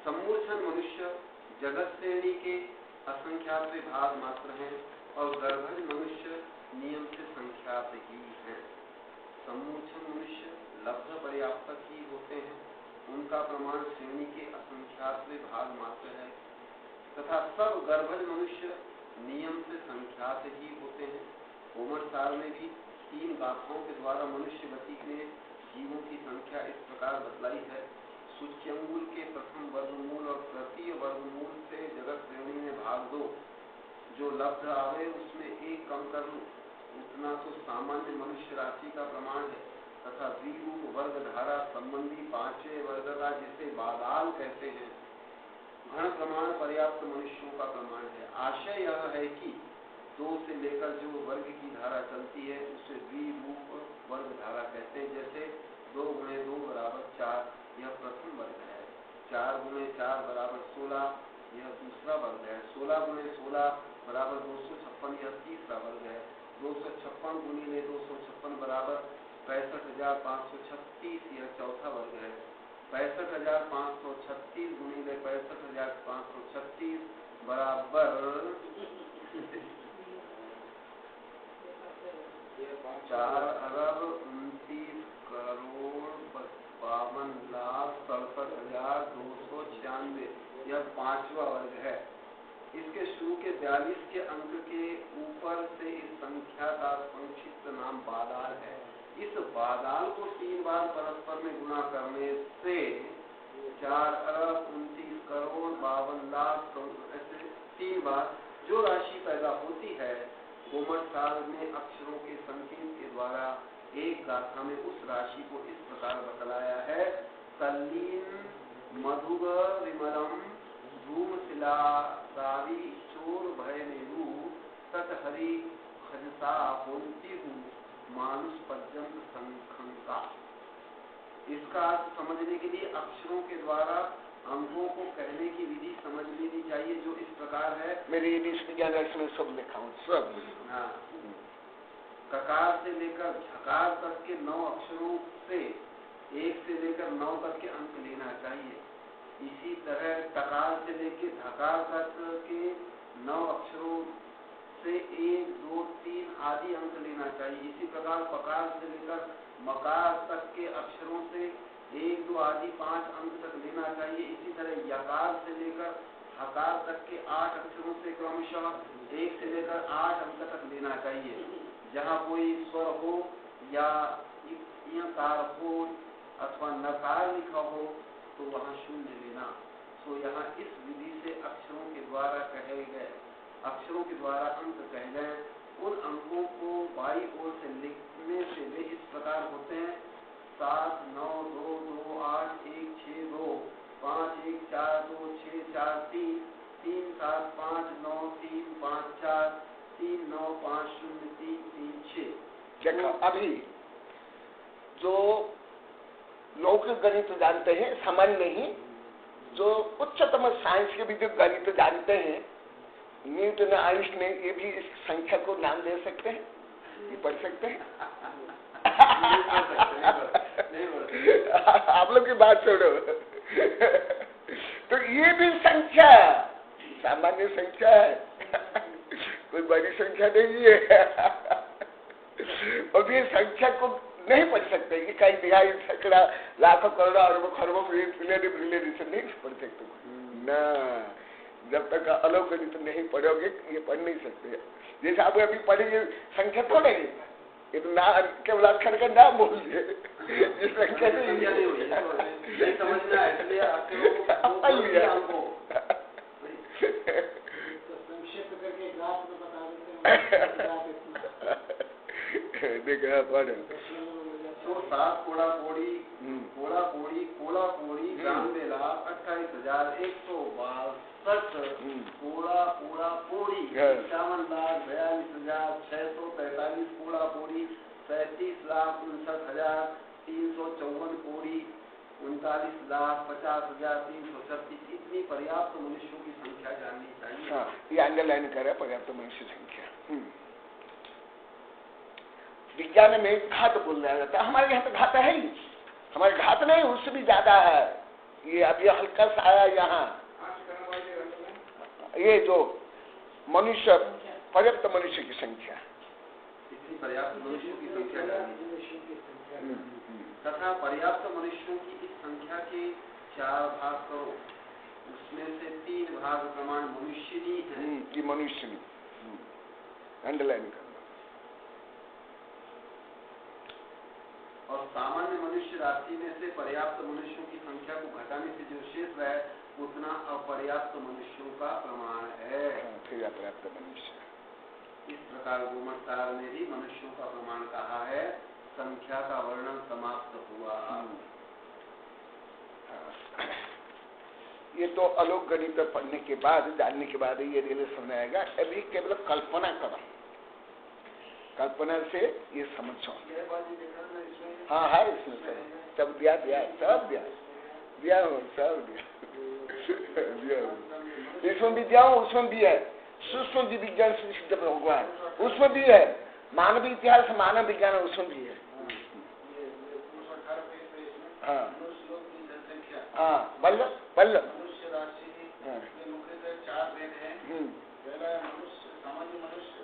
सम्मूर्छन मनुष्य जगत श्रेणी के असंख्यात भाग मात्र हैं और गर्भज मनुष्य नियम से संख्यात ही हैं। सम्मूर्छन मनुष्य लब्ध पर्याप्तक ही होते हैं, उनका प्रमाण श्रेणी के असंख्यात भाग मात्र है, तथा सब गर्भज मनुष्य नियम से संख्यात ही होते हैं। होमर सार में भी 3 गाथाओं के द्वारा मनुष्य गति ने जीवों की संख्या इस प्रकार बतलाई है। सूच्यंगुल के प्रथम वर्गमूल और तृतीय वर्गमूल से जगत श्रेणी में भाग दो, जो लब्ध आवे उसमें 1 कम कर लूं, उतना तो सामान्य मनुष्य राशि का प्रमाण है, तथा द्विरूप वर्ग धारा संबंधी 5वें वर्ग का जिसे बादाल कहते हैं घन प्रमाण पर्याप्त मनुष्यों का प्रमाण है। आशय यह है कि 2 से लेकर जो वर्ग की धारा चलती है उसे द्विरूप वर्ग धारा कहते हैं। जैसे 2 गुणे 2 बराबर 4 यह प्रथम वर्ग है, 4 गुणे 4 बराबर 16 यह दूसरा वर्ग है, 16 गुणे 16 बराबर 256 यह तीसरा वर्ग है, 256 गुणिले 256 बराबर 65,536 यह चौथा वर्ग है, 65,536 गुणिले 65,536 बराबर 4,59,52,67,296 यह 5वां वर्ग है। इसके शुरू के 42 के अंक के ऊपर से इस संख्या का संक्षिप्त नाम बादाल है। इस बादाल को 3 बार परस्पर में गुणा करने से 4,29,52,00,000 ऐसे 3 बार जो राशि पैदा होती है, होमर सार में अक्षरों के संकेत के द्वारा एक गाथा में उस राशि को इस प्रकार बतलाया है। तल्लीन मधुग विमलम धूम शिला दावी चोर भय नेरु तट हरि खजसा होती हूँ मानुष पर्यंत संखंका। इसका अर्थ समझने के लिए अक्षरों के द्वारा अंकों को कहने की विधि समझ लेनी चाहिए, जो इस प्रकार है। मेरे इंग्लिश विज्ञान में सब लिखा हूँ, सब। हाँ, ककार से लेकर झकार तक के 9 अक्षरों से 1 से लेकर 9 तक के अंक लेना चाहिए। इसी तरह टकार से लेकर धकार तक के 9 अक्षरों से 1, 2, 3 आदि अंक लेना चाहिए। इसी प्रकार पकार से लेकर मकार तक के अक्षरों से 1, 2 आदि 5 अंक तक लेना चाहिए। इसी तरह यकार से लेकर हकार तक के 8 अक्षरों से क्रमशः 1 से लेकर 8 अंक तक लेना चाहिए। जहाँ कोई स्वर हो या ईकार हो अथवा नकार लिखा हो तो वहाँ शून्य लेना। तो यहाँ इस विधि से अक्षरों के द्वारा कहे गए, अक्षरों के द्वारा अंक कहे गए, उन अंकों को बाई ओर से लिखने से वे इस प्रकार होते हैं: 7, 9, 2, 2, 8, 1, 6, 2, 5, 1, 4, 2, 6, 4, 3, 3, 7, 5, 9, 3, 5, 4, 3, 9, 5, 0, 3, 3, 6। देखो अभी जो लौकिक गणित जानते हैं, सामान्य नहीं, जो उच्चतम साइंस के भी जो गणित जानते हैं, न्यूटन आइंस्टाइन, ये भी इस संख्या को नाम दे सकते हैं, ये पढ़ सकते हैं। आप लोग की बात छोड़ो। तो ये भी संख्या सामान्य संख्या है, कोई बड़ी संख्या नहीं है। और ये संख्या को नहीं पढ़ सकते, ये कई दिहाई सैकड़ा लाखों करोड़ों अरबों खरबों मिलियन से नहीं पढ़ सकते ना। जब तक अलग गणित नहीं पढ़ोगे ये पढ़ नहीं सकते। जैसे आप अभी पढ़ेंगे संख्या थोड़े, ये तो ना केवल अक्षर का नाम बोलिए, ये संख्या नहीं समझना है। देखा पढ़ तो 7 कोड़ा कोड़ी, कोड़ा कोड़ी, कोड़ा कोड़ी 92,28,162, कोड़ा कोड़ा कोड़ी 51,42,643, कोड़ा कोड़ी 35,59,000, 354 कोड़ी 39,50,336 इतनी पर्याप्त मनुष्यों की संख्या जाननी चाहिए। हाँ, ये अंडरलाइन करे पर्याप्त मनुष्य संख्या। विज्ञान में घात बोल रहा जाता है, हमारे यहाँ तो घात है ही, हमारे घात नहीं उससे भी ज्यादा है। ये अभी हल्का सा आया यहाँ, ये जो मनुष्य पर्याप्त मनुष्य की संख्या, इतनी पर्याप्त मनुष्यों की संख्या तथा पर्याप्त मनुष्यों की इस संख्या के 4 भाग करो, उसमें से 3 भाग प्रमाण मनुष्यनी है कि मनुष्यनी अंडरलाइन करना। और सामान्य मनुष्य राशि में से पर्याप्त मनुष्यों की संख्या को घटाने से जो शेष रहे उतना अपर्याप्त मनुष्यों का प्रमाण है। फिर अपर्याप्त मनुष्य। इस प्रकार गोमतकार ने भी मनुष्यों का प्रमाण कहा है। संख्या का वर्णन समाप्त हुआ। ये तो आलोक गणित पढ़ने के बाद, जानने के बाद ये रिलेशन आएगा। अभी केवल कल्पना करो, कल्पना से ये समझो। हाँ है इसमें सब दिया सब दिया इसमें विद्या उसमें भी है, सूक्ष्म जीव विज्ञान से सिद्ध भगवान उसमें भी है, मानव इतिहास मानव विज्ञान उसमें भी है। हाँ हाँ बल्लभ मनुष्य राशि के मुख्यतः 4 भेद हैं। पहला है मनुष्य, सामान्य मनुष्य,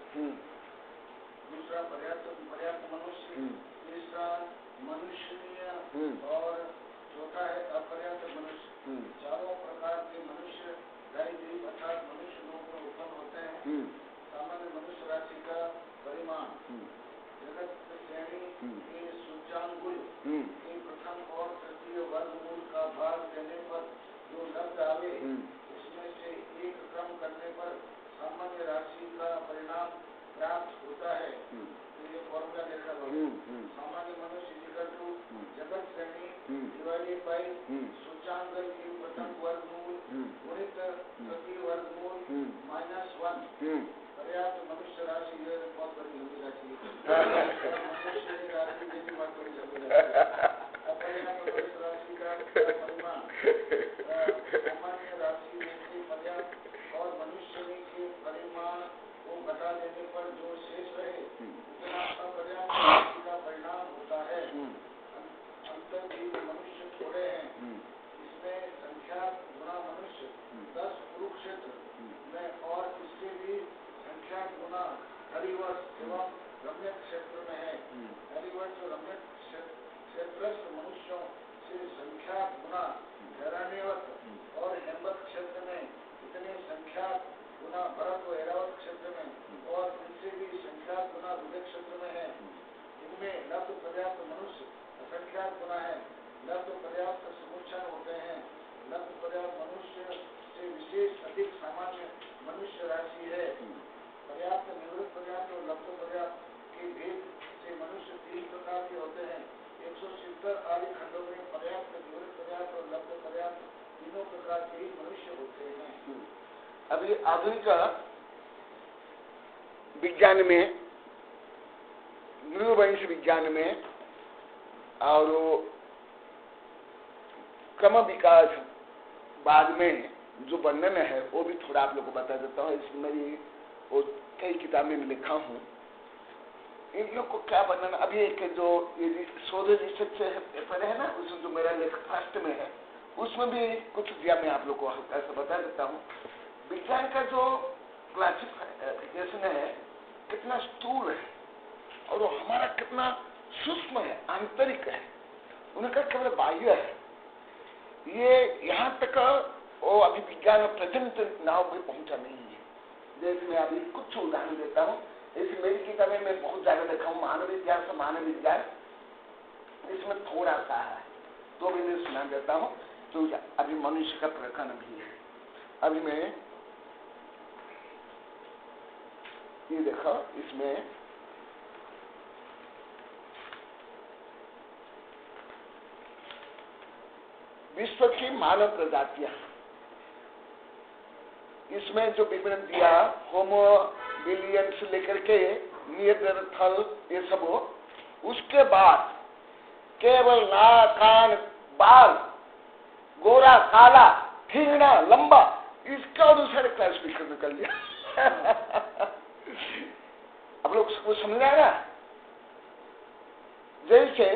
दूसरा पर्याप्त मनुष्य, तीसरा मनुष्यनीय और चौथा है अपर्याप्त मनुष्य। चारों प्रकार के मनुष्य दैवीय अर्थात मनुष्य लोग में उत्पन्न होते हैं। सामान्य मनुष्य राशि का परिमाण जगत श्रेणी के सूचांकुल के प्रथम और तृतीय वर्गमूल का भाग देने पर जो लब्ध आवे उसमें से एक क्रम करने पर सामान्य राशि का परिणाम प्राप्त होता है। तो ये फॉर्मूला देखा सामान्य मनुष्य जगत श्रेणी डिवाइडेड बाय सूचांकन के प्रथम वर्गमूल गुणित तृतीय वर्गमूल -1 पर्याप्त मनुष्य राशि। ये बहुत बड़ी लंबी राशि है। मनुष्य राशि जैसी बात बड़ी लंबी राशि है। अपर्याप्त मनुष्य राशि का परिमाण सामान्य राशि में से पर्याप्त और मनुष्य के परिमाण को घटा देने पर जो शेष रहे उतना अपर्याप्त राशि का परिणाम होता है। अंतर जीव मनुष्य थोड़े हैं, इसमें संख्या गुना मनुष्य 10 कुरुक्षेत्र में और इससे भी संख्या गुना हरिवर्ष एवं रम्य क्षेत्र में है। हरिवर्ष और रम्य क्षेत्रस्थ मनुष्यों से संख्या गुना धरानेवत और हेमवत क्षेत्र में इतने संख्या गुना भरत व एरावत क्षेत्र में और इनसे भी संख्या गुना विजय क्षेत्र में है। इनमें लब्ध पर्याप्त मनुष्य असंख्या गुना है। लब्ध पर्याप्त समुच्चय होते हैं। लब्ध पर्याप्त मनुष्य से विशेष अधिक सामान्य मनुष्य राशि है। पर्याप्त निवृत्त पर्याप्त और लब्ध पर्याप्त के भेद से मनुष्य 3 प्रकार के होते हैं। 170 आदि खंडों में पर्याप्त निवृत्त पर्याप्त और लब्ध पर्याप्त तीनों प्रकार के ही मनुष्य होते हैं। अभी आधुनिक विज्ञान में, नृवंश विज्ञान में और क्रम विकास बाद में जो वर्णन है वो भी थोड़ा आप लोग को बता देता हूँ। इसमें मेरी वो कई किताबें में लिखा हूँ। इन लोग को क्या वर्णन, अभी एक जो शोध रिसर्च पेपर है ना, उसमें जो मेरा लेख फर्स्ट में है उसमें भी कुछ दिया, मैं आप लोग को हल्का सा बता देता हूँ। विज्ञान का जो क्लासिफिकेशन है कितना स्थूल है और वो हमारा कितना सूक्ष्म है, आंतरिक है, उनका केवल बाह्य है। ये यहाँ तक वो अभी विज्ञान प्रेजेंट नाव भी पहुंचा नहीं है। जैसे मैं अभी कुछ उदाहरण देता हूँ। इस मेरी किताबें में बहुत ज्यादा देखा हूँ, मानव इतिहास मानव विज्ञान, इसमें थोड़ा सा है तो भी मैं सुना देता हूँ। तो अभी मनुष्य का प्रकरण भी है। अभी मैं ये देखो, इसमें विश्व की मानव प्रजातियां, इसमें जो विवरण दिया होमो बिलियन से लेकर के नियंत्रथल ये सब हो, उसके बाद केवल नाक कान बाल, गोरा काला, ठिंगना लंबा, इसका अनुसार क्लासिफिकेशन कर लिया। अब लोग को समझ आएगा। जैसे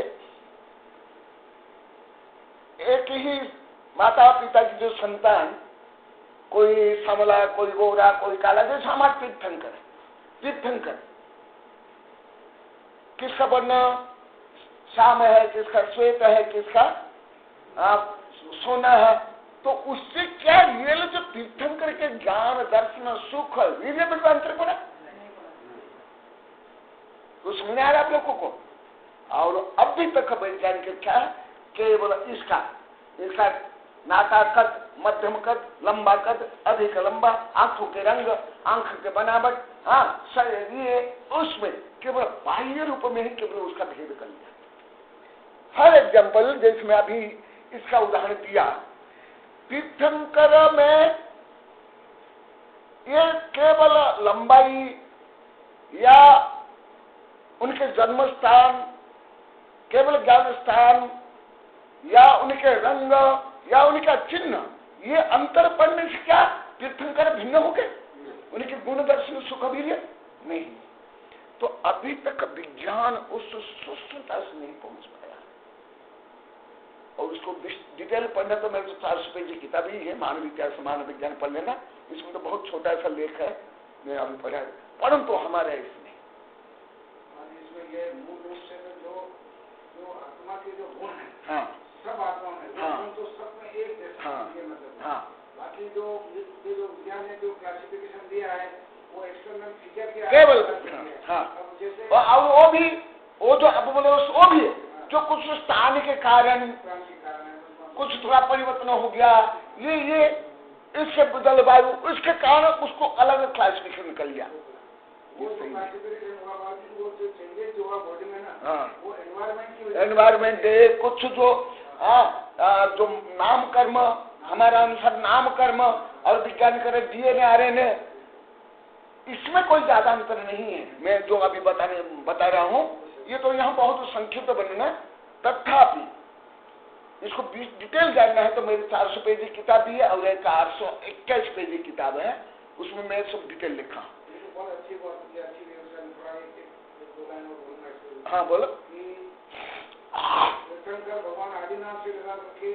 एक ही माता पिता की जो संतान, कोई सांवला, कोई गोरा, कोई काला, जैसे हमारे तीर्थंकर है। तीर्थंकर किसका वर्ण श्याम है, किसका श्वेत है, किसका सोना है, तो उससे क्या रियल जो तीर्थंकर के ज्ञान दर्शन सुख वीर्य में अंतर पड़ा? तो समझ आ रहा आप लोगों को? और अभी तक वैज्ञानिक क्या है, केवल इसका नाका कद, मध्यम कद, लंबा कद, अधिक लंबा, आंखों के रंग, आंख के बनावट, हाँ ये उसमें केवल बाह्य रूप में ही केवल उसका भेद कर लिया। हर एग्जाम्पल जैसे मैं अभी इसका उदाहरण दिया, तीर्थंकर में ये केवल लंबाई या उनके जन्म स्थान, केवल ज्ञान स्थान या उनके रंग या उनका चिन्ह, ये अंतर पड़ने से क्या तीर्थंकर भिन्न हो गए? उनके गुण दर्शन सुख वीर्य नहीं। तो अभी तक विज्ञान उस सूक्ष्मता से नहीं पहुंच पाया, और उसको डिटेल पढ़ना तो मेरे 400 पेज की किताब ही है, मानव इतिहास मानव विज्ञान पढ़ लेना। इसमें तो बहुत छोटा सा लेख है, मैं अभी पढ़ा, परंतु हमारे इसमें ये मूल रूप से जो आत्मा के जो गुण है, हाँ, सब आत्मा में, हाँ, तो सब में एक जैसा, हाँ, ये मतलब, हाँ, बाकी जो विज्ञान ने जो क्लासिफिकेशन दिया है वो एक्सटर्नल फीचर के केवल, हाँ, जैसे और वो भी, वो जो अब बोले वो भी है जो कुछ स्थान के कारण कुछ थोड़ा परिवर्तन हो गया, ये इसके जलवायु, इसके कारण उसको अलग क्लासिफिकेशन कर लिया। वो क्लासिफिकेशन हुआ, बाकी वो जो चेंजेस हुआ बॉडी में ना, हाँ, वो एनवायरमेंट है, कुछ जो जो नाम कर्म, हमारा अनुसार नाम कर्म और विज्ञान कर डीएनए आरएनए, इसमें कोई ज्यादा अंतर नहीं है। मैं जो अभी बता रहा हूँ, ये तो यहाँ बहुत संक्षिप्त बनना, तथापि इसको डिटेल जानना है तो मेरी 400 पेज की किताब भी है, और एक 821 पेज की किताब है, उसमें मैं सब डिटेल लिखा। हाँ बोलो। भगवान आदिनाथ से लगा रखे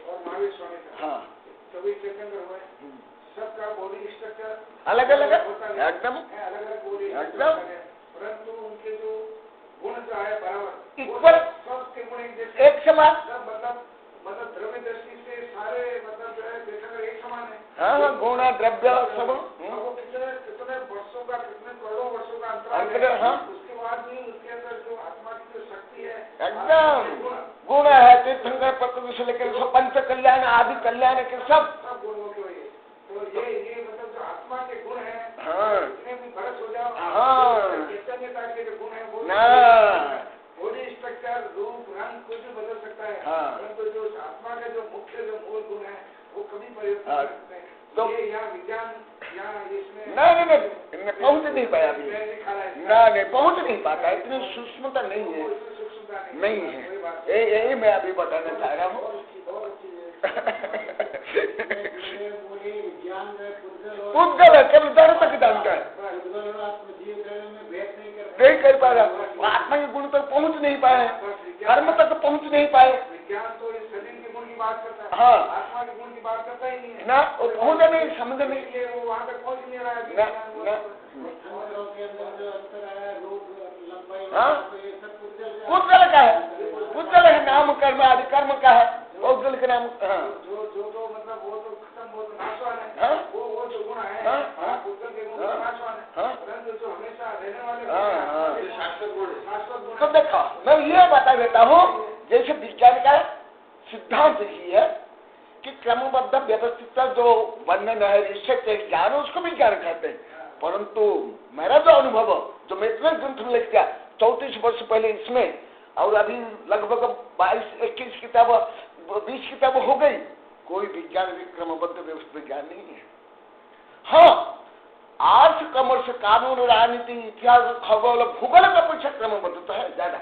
और महावीर स्वामी का, हाँ, सभी तीर्थंकर हुए, सबका बॉडी स्ट्रक्चर अलग अलग एकदम अलग अलग बॉडी एकदम, परंतु उनके जो गुण जो है बराबर इक्वल, सबके गुण एक जैसे, एक समान, सब मतलब द्रव्य दृष्टि से सारे मतलब जो है तीर्थंकर एक समान है। हाँ, गुण द्रव्य सब, वो कितने वर्षों का, कितने करोड़ों वर्षों का अंतराल है, हाँ, उसके बाद भी उसके अंदर जो आत्मा की जो शक्ति है एकदम गुण है। तीर्थंकर पत्र से लेकर सब पंच कल्याण आदि कल्याण के सब गुणों के वही, तो ये मतलब जो आत्मा के गुण है, हाँ, जितने भी बरस हो जाओ, हाँ, चैतन्यता के जो गुण है वो ना, बॉडी स्ट्रक्चर, रूप, रंग कुछ भी बदल सकता है, हाँ, परंतु जो आत्मा का जो मुख्य जो मूल गुण है वो कभी परिवर्तन नहीं करते हैं। तो ये यहाँ विज्ञान यहाँ इसमें नहीं पहुंच नहीं पाया अभी, नहीं पहुंच नहीं पाता, इतनी सूक्ष्मता नहीं है, नहीं है, यही मैं अभी बताना चाह रहा हूँ। उद्गल है, केवल जड़ तक जानता है, नहीं कर पा रहा, आत्मा के गुण तक पहुंच नहीं पाए, कर्म तक पहुंच नहीं पाए। विज्ञान तो इस शरीर के गुण की बात करता है, हाँ, आत्मा के गुण की बात करता ही नहीं है ना, वो पहुंच नहीं, समझ नहीं, वो वहाँ तक पहुंच नहीं रहा है उद्गल का है, उद्गल है, नाम कर्म आदि कर्म का है, उद्गल के नाम, हाँ, जो मतलब वो तो खत्म, वो तो नाशवान है, वो जो गुण है उद्गल के गुण नाशवान है, परंतु जो हमेशा रहने वाले शाश्वत गुण। तो देखो मैं ये बता देता हूँ, जैसे विज्ञान का सिद्धांत ही है कि क्रमबद्ध व्यवस्थित जो वर्णन है, इससे ज्ञान, उसको विज्ञान कहते हैं। परंतु मेरा जो अनुभव, जो मैं इतने ग्रंथ में लिख दिया 34 वर्ष पहले इसमें, और अभी लगभग 22-21 किताब 20 किताब हो गई, कोई विज्ञान भी क्रमबद्ध व्यवस्थित विज्ञान नहीं है। हाँ, आर्ट्स कॉमर्स कानून राजनीति इतिहास खगोल भूगोल का परीक्षा क्रमबद्ध तो है ज्यादा,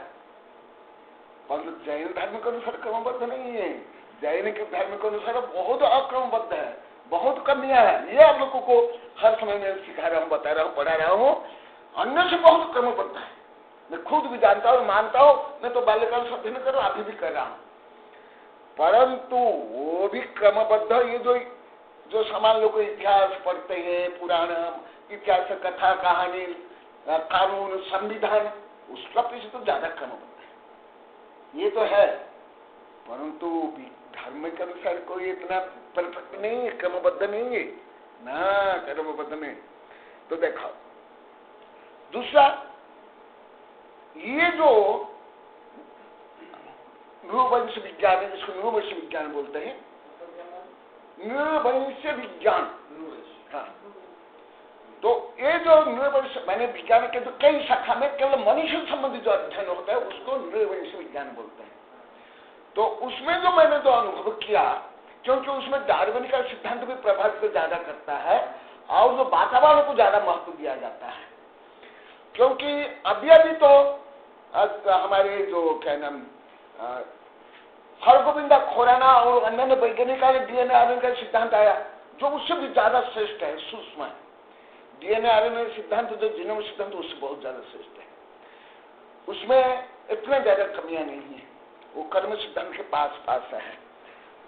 परंतु जैन धर्म के अनुसार क्रमबद्ध नहीं है। जैन के धर्म के अनुसार बहुत अक्रमबद्ध है, बहुत कमियां हैं। ये आप लोगों को हर समय में सिखा रहा हूँ, बता रहा हूँ, पढ़ा रहा हूँ। अन्य से बहुत क्रमबद्ध है, मैं खुद भी जानता हूँ, मानता हूँ। मैं तो बाल्यकाल से अध्ययन कर रहा हूँ, अभी भी कर रहा हूँ। परंतु वो भी क्रमबद्ध, ये जो सामान लोग इतिहास पढ़ते हैं, पुराण इतिहास, कथा कहानी, कानून, संविधान, उसका पीछे तो ज्यादा क्रमबद्ध है, ये तो है। परंतु धर्म के अनुसार कोई इतना परफेक्ट नहीं है, क्रमबद्ध नहीं है ना, क्रमबद्ध नहीं। तो देखो दूसरा, ये जो नृवंश विज्ञान है, जिसको नृवंश विज्ञान बोलते हैं, नृवंश विज्ञान, हाँ, तो ये जो नृवंश माने विज्ञान के तो कई शाखा में केवल मनुष्य संबंधी जो अध्ययन होता है उसको नृवंश विज्ञान बोलते हैं। तो उसमें जो मैंने जो अनुभव किया, क्योंकि उसमें डार्विन का सिद्धांत भी प्रभावित को ज्यादा करता है और जो वातावरण को ज्यादा महत्व दिया जाता है। क्योंकि अभी तो हमारे जो क्या नाम हरगोविंद खुराना और अन्य वैज्ञानिक डीएनए आरएनए का सिद्धांत आया, जो उससे भी ज्यादा श्रेष्ठ है, सूक्ष्म है। डीएनए आरएनए सिद्धांत जो जीनोम सिद्धांत उससे बहुत ज्यादा श्रेष्ठ है, उसमें इतने ज्यादा कमियां नहीं है, वो कर्म सिद्धांत के पास है।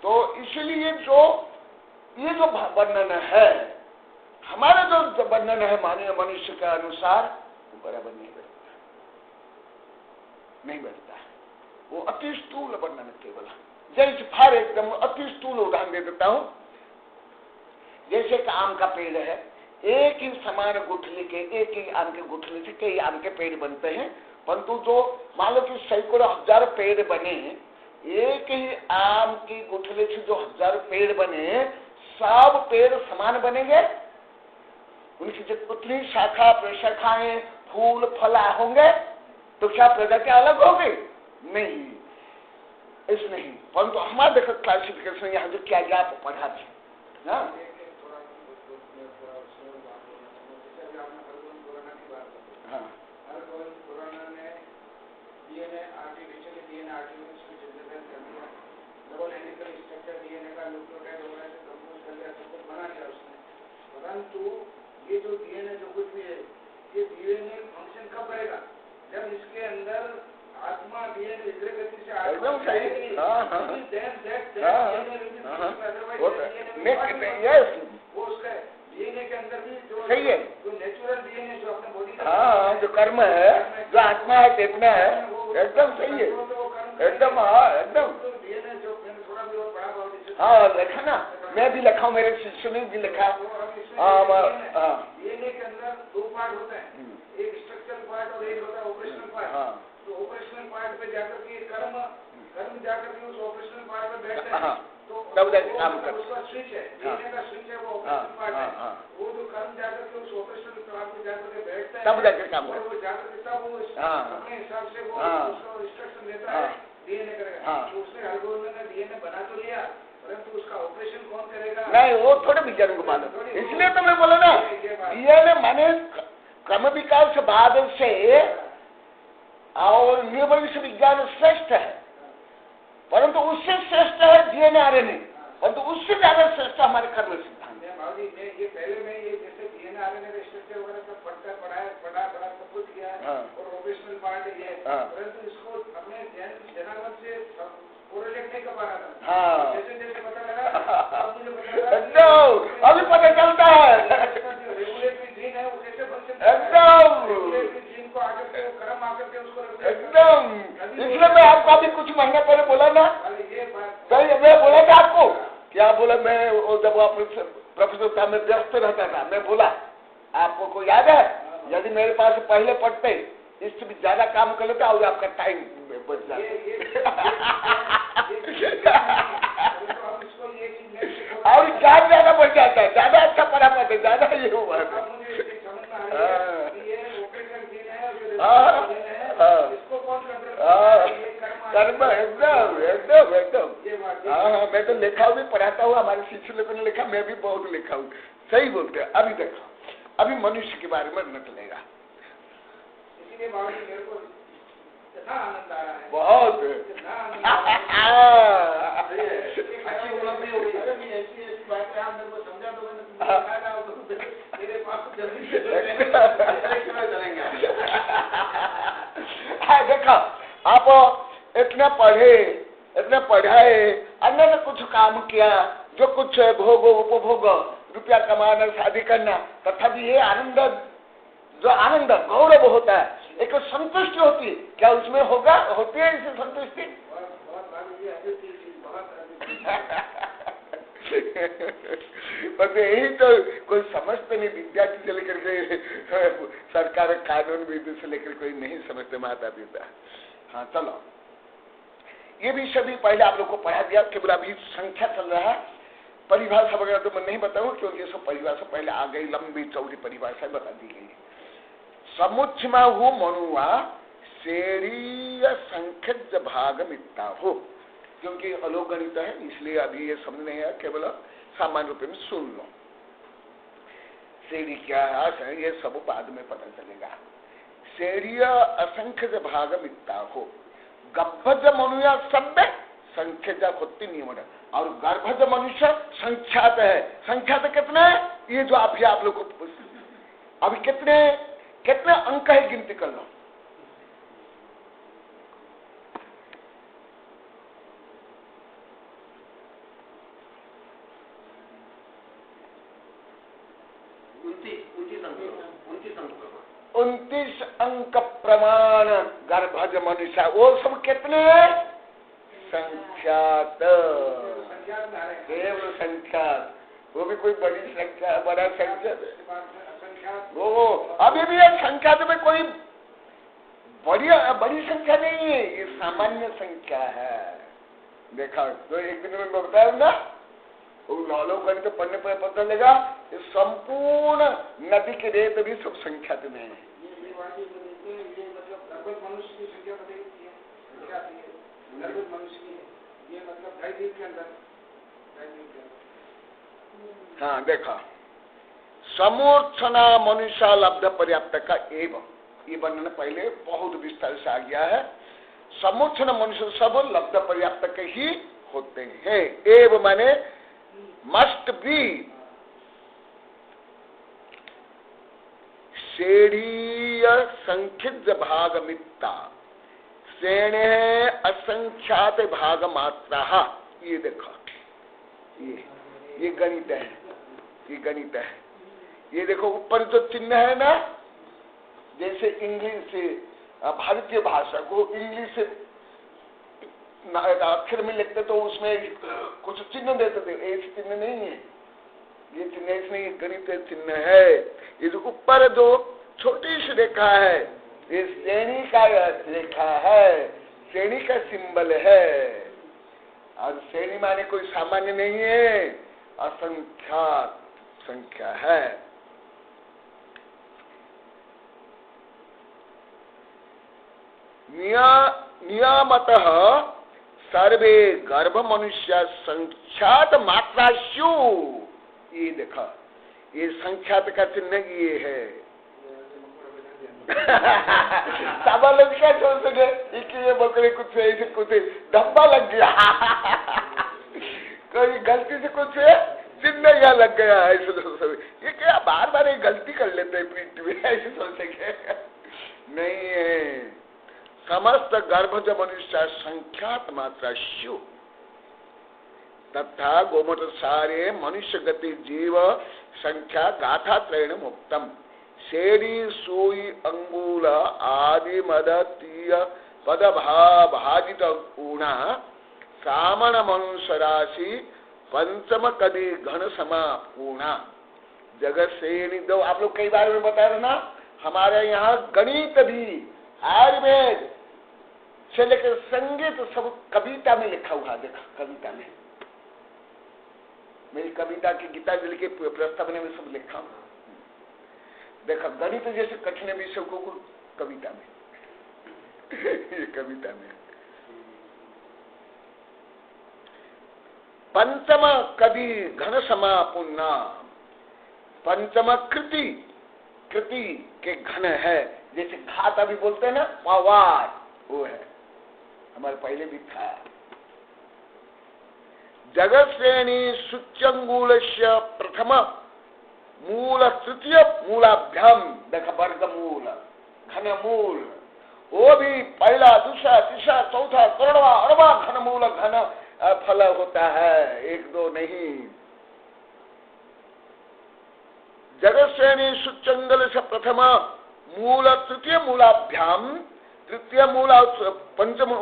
तो इसीलिए ये जो वर्णन है, हमारा जो वर्णन है मानवीय मनुष्य के अनुसार, वो बराबर नहीं बैठता है। वो अति स्थूल वर्णन है केवल। जैसे फार एकदम अति स्थूल उदाहरण दे देता हूं। जैसे कि आम का पेड़ है, एक ही समान गुठली के, एक ही आम के गुठली से कई आम के पेड़ बनते हैं, परंतु जो मान लो कि सैकड़ों हजार पेड़ बने, एक ही आम की गुठली से जो हजार पेड़ बने, सब पेड़ समान बनेंगे? उनकी जितनी शाखा प्रशाखाएं फूल फला होंगे तो क्या प्रजाति अलग होगी? नहीं, इस नहीं। परंतु हमारा देखो क्लासिफिकेशन यहाँ जो क्या गया आप पढ़ा थे ना, परंतु ये जो डीएनए जो कुछ भी है, ये डीएनए फंक्शन कब करेगा? जब इसके अंदर आत्मा डीएनए विग्रह गति से एकदम सही, वो उसका डीएनए के अंदर भी जो सही है, जो नेचुरल डीएनए जो अपने बॉडी का जो कर्म है, जो आत्मा है, चेतना है, एकदम सही है, एकदम। हाँ एकदम, डीएनए जो थोड़ा भी और बड़ा हाँ लिखा ना, मैं भी लिखा हूँ, मेरे शिष्य ने भी लिखा। डीएनए के अंदर दो पार्ट होते हैं, एक स्ट्रक्चरल पार्ट और एक होता है ऑपरेशनल पार्ट। तो ऑपरेशनल पार्ट पे जाकर के कर्म जाकर के उस ऑपरेशनल पार्ट पे बैठते हैं, तो तब जाके काम करते हैं। उसका स्विच है, डीएनए का स्विच है, वो ऑपरेशनल पार्ट है। वो जो कर्म जाकर के उस ऑपरेशनल पार्ट पे जाकर के बैठता है, तब जाकर काम करते हैं। वो जाकर के तब वो अपने हिसाब से वो उसका इंस्ट्रक्शन देता है, डीएनए करेगा। तो उसने हरगोविंद ने डीएनए बना तो लिया, परंतु उसका ऑपरेशन कौन करेगा? नहीं, वो थोड़े विज्ञान को मालूम। इसलिए तो मैं बोला ना, डीएनए माने क्रम विकास बाद से और नृवंश विज्ञान श्रेष्ठ है, परंतु उससे श्रेष्ठ है डीएनए आरएनए, परंतु उससे ज्यादा श्रेष्ठ हमारे कर्म सिद्धांत। ये पहले में ये जैसे डीएनए आरएनए का स्ट्रक्चर वगैरह सब पढ़ा सब कुछ किया और ऑपरेशनल पार्ट है, परंतु इसको अपने जनावत से कोरिलेट नहीं कर पा रहा था। जैसे जैसे पता लगा मुझे पता लगा, अभी पता चलता है रेगुलेटरी जीन है वो कैसे फंक्शन एकदम, रेगुलेटरी जीन को आकर के कर्म आकर के उसको एकदम। इसलिए मैं आपको अभी कुछ महीने पहले बोला ना, सही मैं बोला था आपको, क्या बोला मैं, जब आप प्रोफेसर साहब में व्यस्त रहता था, मैं बोला आपको को याद है, यदि मेरे पास पहले पढ़ते इससे भी ज्यादा काम कर लेते और आपका टाइम बच जाता और ज्ञान ज्यादा बढ़ जाता है, ज्यादा अच्छा पढ़ा पाते, ज्यादा ये हुआ कर्म एकदम एकदम एकदम। हाँ, मैं तो लिखा भी पढ़ाता हूँ, हमारे शिष्य लोगों ने लिखा, मैं भी बहुत लिखा हूँ। सही बोलते हैं। अभी देखो, अभी मनुष्य के बारे में न चलेगा, इसीलिए बाबा जी मेरे को इतना आनंद आ रहा है, बहुत आप इतना पढ़े, इतना पढ़ाए, अन्य कुछ काम किया, जो कुछ भोग उपभोग, रुपया कमाना, शादी करना, तथापि ये आनंद, जो आनंद गौरव होता है, एक संतुष्टि होती है, क्या उसमें होगा? होती है इसे संतुष्टि? बस यही तो कोई समझते नहीं, विद्यार्थी से लेकर के सरकार कानून विधि से लेकर कोई नहीं समझते, माता पिता। हाँ चलो, ये भी सभी पहले आप लोग को पढ़ा दिया, केवल अभी संख्या चल रहा है, परिभाषा वगैरह तो मैं नहीं बताऊंगा क्योंकि ये सब परिभाषा पहले आ गई, लंबी चौड़ी परिभाषा बता दी गई। समुच्चमा हो मनुआ शेरीय संख्य भाग मित्ता हो, क्योंकि अलोक गणित है इसलिए अभी ये समझ नहीं है, केवल सामान्य रूप में सुन लो। शेरी क्या है ये सब बाद में पता चलेगा। शेरीय असंख्य भाग मित्ता हो, गभज मनुया सभ्य संख्या होती नियम, और गर्भज मनुष्य संख्यात है। संख्यात कितने? ये जो आप लोग को अभी कितने अंक है गिनती कर लो। उनतीस अंक प्रमाण गर्भज मनुष्य, वो सब कितने? संख्यात, केवल संख्यात, वो भी कोई बड़ी संख्या, बड़ा संख्या, वो अभी भी ये संख्यात में कोई बड़ी संख्या नहीं है, ये सामान्य संख्या है। देखा तो एक दिन में बताया ना, लालो गणित तो पढ़ने पर पता लगा कि संपूर्ण नदी के रेत भी सब संख्यात में है। हाँ देखा, समूर्छना मनुष्य लब्ध पर्याप्त का एवं, ये वर्णन पहले बहुत विस्तार से आ गया है। समूर्छन मनुष्य सब लब्ध पर्याप्त के ही होते हैं। एवं माने मस्ट बी, शेड़ीय संख्य भाग मित्ता, श्रेणे असंख्यात भाग मात्रा। ये देखो, ये गणित है, ये गणित है। ये देखो ऊपर जो चिन्ह है ना, जैसे इंग्लिश से भारतीय भाषा को इंग्लिश से अक्षर में लिखते तो उसमें कुछ चिन्ह देते थे, ऐसे चिन्ह नहीं है, ये चिन्ह इसमें गणित चिन्ह है। ये जो ऊपर जो छोटी सी रेखा है, ये श्रेणी का रेखा है, श्रेणी का सिंबल है, और श्रेणी माने कोई सामान्य नहीं है, असंख्यात संख्या है। नियमतः सर्वे गर्भ मनुष्य संख्यात मात्राशु। ये देखा, ये संख्यात का चिन्ह ये है। सब लोग क्या सोच सके ये बकरे कुछ ऐसे कुछ धब्बा लग गया, कोई गलती से कुछ चिन्ह यहाँ लग गया, ऐसे सोच। ये क्या बार बार ये गलती कर लेते हैं प्रिंट में, ऐसे सोचेंगे नहीं है। समस्त गर्भज मनुष्य संख्यात मात्रा शिव तथा गोमट सारे मनुष्य गति जीव संख्या गाथा त्रयण मुक्तम। शेरी सुई अंगूल आदि मद तीय पद भाजित ऊणा सामण मनुष्य राशि पंचम कदी घन समा पूर्णा। जगत से दो आप लोग कई बार में बता रहे ना, हमारे यहाँ गणित भी आयुर्वेद से लेकर संगीत सब कविता में लिखा हुआ। देखा कविता में, मेरी कविता की गीतांजलि के प्रस्तावना में सब लिखा हुआ। देखा गणित जैसे कठिन विषय को कविता में ये कविता में। पंचम कवि घन समापुन्ना, पंचम कृति, कृति के घन है, जैसे घात अभी बोलते हैं ना, पवार, वो है हमारे पहले भी था। जगत श्रेणी सूच्यंगूल प्रथम मूल तृतीय मूलाभ्याम, देखा वर्ग मूल घन मूल, वो भी पहला दूसरा तीसरा तीसरा, चौथा, करोड़वा, अरबा घन मूल घन फल होता है, एक दो नहीं। जगश्रेणी सुचंगल से प्रथम मूल तृतीय मूलाभ्याम, तृतीय मूला पंचम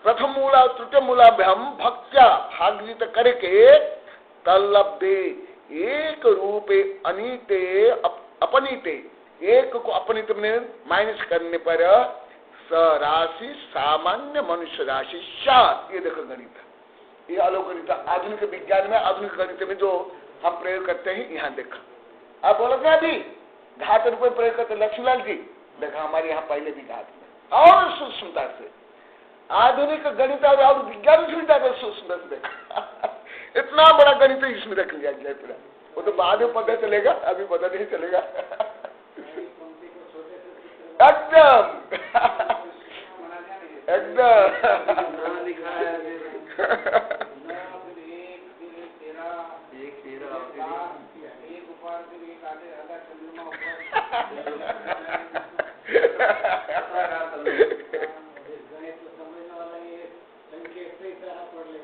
प्रथम मूला तृतीय मूलाभ्याम भक्त्या भागजित करके तल्लब्धे एक रूपे अनीते अपनीते, एक को अपनीत में माइनस करने पर राशि सामान्य मनुष्य राशि सात। ये देखो गणित, ये अलौगणित आधुनिक विज्ञान में, आधुनिक गणित में जो हम प्रयोग करते हैं, यहाँ देखा। आप बोलोगे अभी घात रूप में प्रयोग करते लक्ष्मीलाल जी, देखा हमारे यहाँ पहले भी घात में और सूक्ष्मता से, आधुनिक गणित और विज्ञान सुविधा को सूक्ष्मता से देखा। इतना बड़ा गणित इसमें रख लिया गया पूरा। वो तो बाद में पता चलेगा, अभी पता नहीं चलेगा। एकदम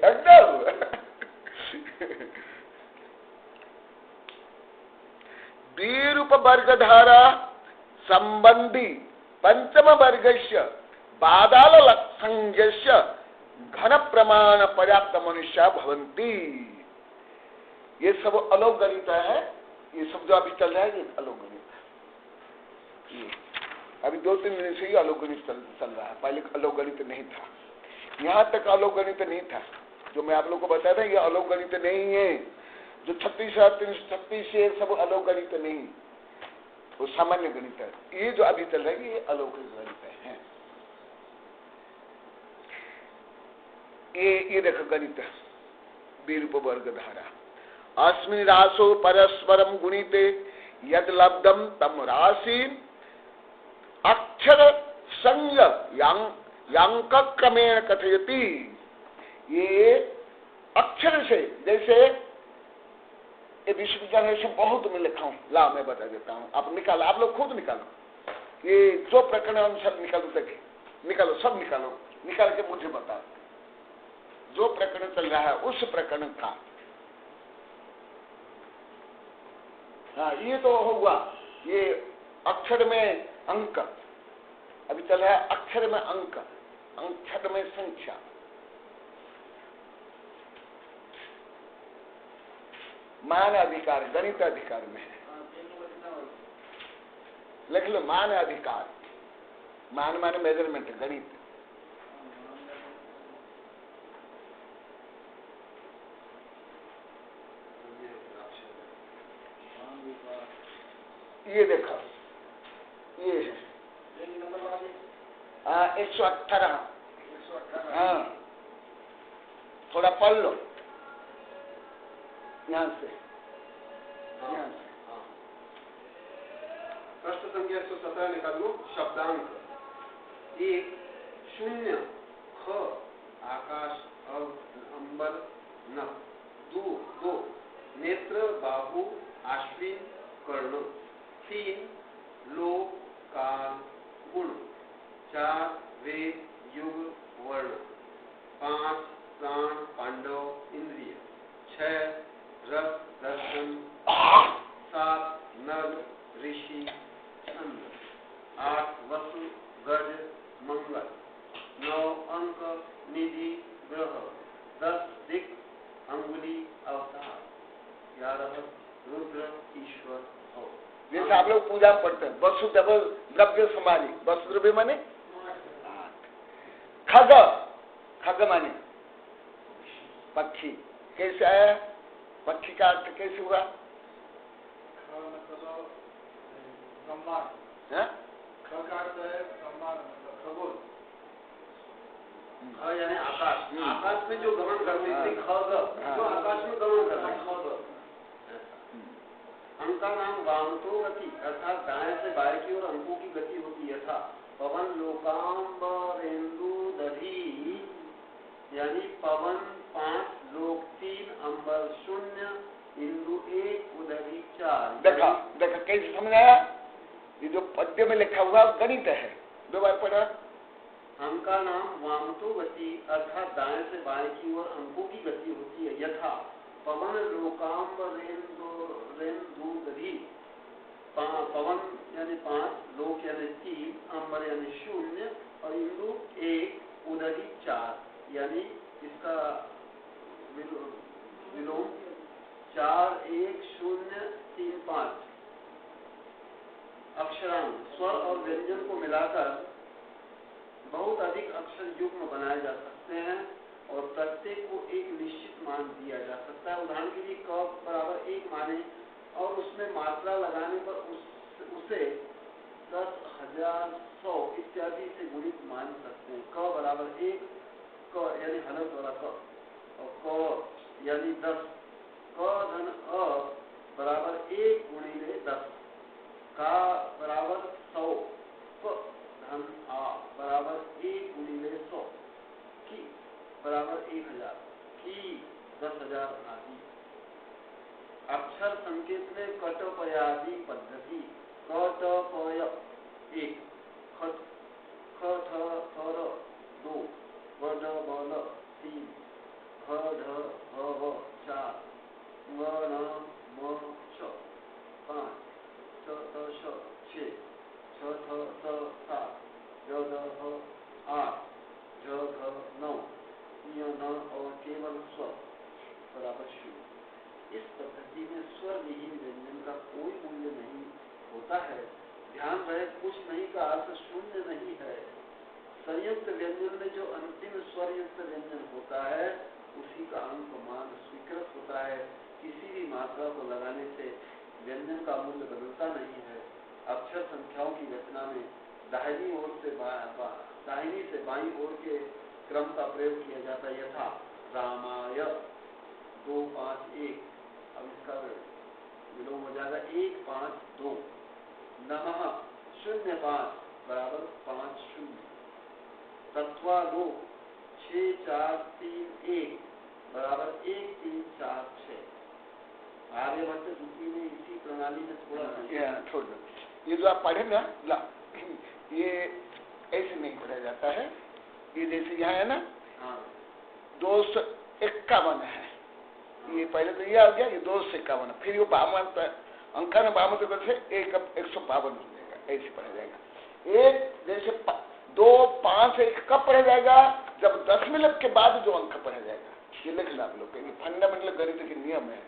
एकदम द्विरूप वर्गधारा संबंधी पंचम वर्गस्य बादाल संज्ञस्य घन प्रमाण पर्याप्त मनुष्य भवंती। ये सब अलौगणित है, ये सब जो अभी चल रहा है ये अलौगणित है। अभी 2-3 दिन से ही अलौगणित चल रहा है, पहले अलौगणित नहीं था। यहाँ तक अलौगणित नहीं था, जो मैं आप लोग को बताया था, ये अलौगणित नहीं है। जो 36,336 ये सब अलौगणित नहीं, वो सामान्य गणित है। ये जो अभी चल रहा है ये अलौकिक गणित है। ये देखो गणित विरूप वर्ग धारा। अस्मिन् रासो परस्परम गुणिते यद लब्धम तम राशि अक्षर संज्ञ यांक क्रमेण कथयति। ये अक्षर से, जैसे ये विश्व विज्ञान से बहुत में लिखा हूँ, ला मैं बता देता हूँ, आप निकालो, आप लोग खुद निकालो। ये जो प्रकरण अनुसार निकालो, देखे निकालो, सब निकालो, निकाल के मुझे बताओ जो प्रकरण चल रहा है उस प्रकरण का। हाँ, ये तो हुआ, ये अक्षर में अंक अभी चल रहा है, अक्षर में अंक, अक्षर में संख्या, मान अधिकार गणित अधिकार में है। लिख लो मान अधिकार, मान माने मेजरमेंट, गणित। ये देखो, ये है 118। हाँ, थोड़ा पढ़ लो यहाँ से। प्रश्न संख्या 117 निकाल लो। शब्दांक 1 0 ख आकाश और अंबर न। 2 नेत्र बाहु आश्विन कर्ण। 3 लोक काल गुण। 4 वेद युग वर्ण। 5 प्राण पांडव इंद्रिय। 6 रस दर्शन। 7 नर ऋषि छंद। 8 वसु गज मंगल। 9 अंक निधि ग्रह। 10 दिक अंगुली अवतार। 11 रुद्र ईश्वर हो। जैसे आप लोग पूजा पढ़ते हैं, वसु द्रव्य समाधि, वसु द्रव्य माने खग, खग माने पक्षी। कैसे आया पक्षी का अर्थ, कैसे हुआ? यानी आकाश, आकाश में जो गमन करते हैं खग, जो आकाश में गमन करते हैं खग। अंका नाम वामतो गति, अर्थात दाएं से बाएं की ओर अंकों की गति होती है। था पवन लोकांबरेंदु दधी, यानी पवन 5 लोक 3 अंबर 0 इंदु 1 उदरी 4। देखा कैसे समझ आया? ये जो पद्य में लिखा हुआ गणित है। 2 बार पढ़ा। अंका नाम वामतो गति अर्थात दाएं से बाएं की ओर अंकों की गति होती है। यथा पवन लोकाम्ब रेन्दुदधि, पवन यानी 5, लोक यानी 3, अंबर यानी 0 और इंदु 1, उदधि 4 यानी इसका विलोम 4 1 0 3 5। अक्षरांक स्वर और व्यंजन को मिलाकर बहुत अधिक अक्षर युग्म बनाए जा सकते हैं और प्रत्येक को एक निश्चित मान दिया जा सकता है। उदाहरण के लिए क बराबर 1 माने और उसमें मात्रा लगाने पर उसे 10,000 100 इत्यादि से गुणित मान सकते हैं। क बराबर 1, क यानी हलक वाला क, और क यानी 10, क धन अ बराबर 1 गुणिले 10, का बराबर 100, क धन आ बराबर 1 गुणिले 100, की बराबर 1000, की 10,000 आदि। अक्षर संकेत में कटपयादि पद्धति कटपय 1, खट ख ठ थर 2, बड बल 3, भ ढ भ व 4, म न म 6, 5, च त श 6, छ थ स 7, य द ह 8, झ घ 9, य न और केवल स्वर बराबर 0। इस पद्धति में स्वर विहीन व्यंजन का कोई मूल्य नहीं होता है। ध्यान रहे कुछ नहीं का अर्थ शून्य नहीं है। संयुक्त व्यंजन में जो अंतिम स्वर युक्त व्यंजन होता है उसी का अंक मान स्वीकृत होता है। किसी भी मात्रा को लगाने से व्यंजन का मूल्य बदलता नहीं है। अक्षर संख्याओं की रचना में दाहिनी से बाईं ओर के क्रम का प्रयोग किया जाता है। यथा रामाय 2 5 1, अब इसका विलोम हो जाएगा 1 5 2, नमः 0 5 बराबर 5 0, तत्वालोक 6 4 3 1 बराबर 1 3 4 6। आर्यभट्ट द्वितीय ने इसी प्रणाली में छोड़ दो। ये जो आप पढ़े ना ला, ये ऐसे नहीं पढ़ा जाता है। ये जैसे यहाँ है ना 251 है, ये पहले तो ये आ गया, ये 251, फिर ये 52 अंका न 52 से 152 हो जाएगा, ऐसे पढ़ा जाएगा। एक जैसे 2 5 1 कब पढ़ा जाएगा? जब 10 मिनट के बाद जो अंक पढ़ा जाएगा। ये लिख लो आप लोग, ये फंडामेंटल गणित के नियम है।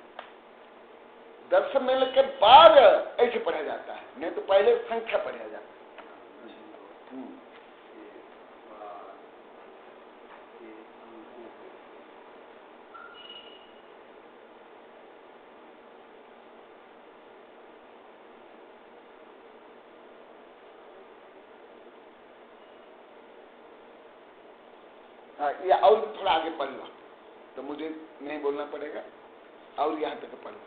10 मिनट के बाद ऐसे पढ़ा जाता है, नहीं तो पहले संख्या पढ़ा जाता है। या और थोड़ा आगे पढ़ लो तो मुझे नहीं बोलना पड़ेगा, और यहाँ तक पढ़ लो।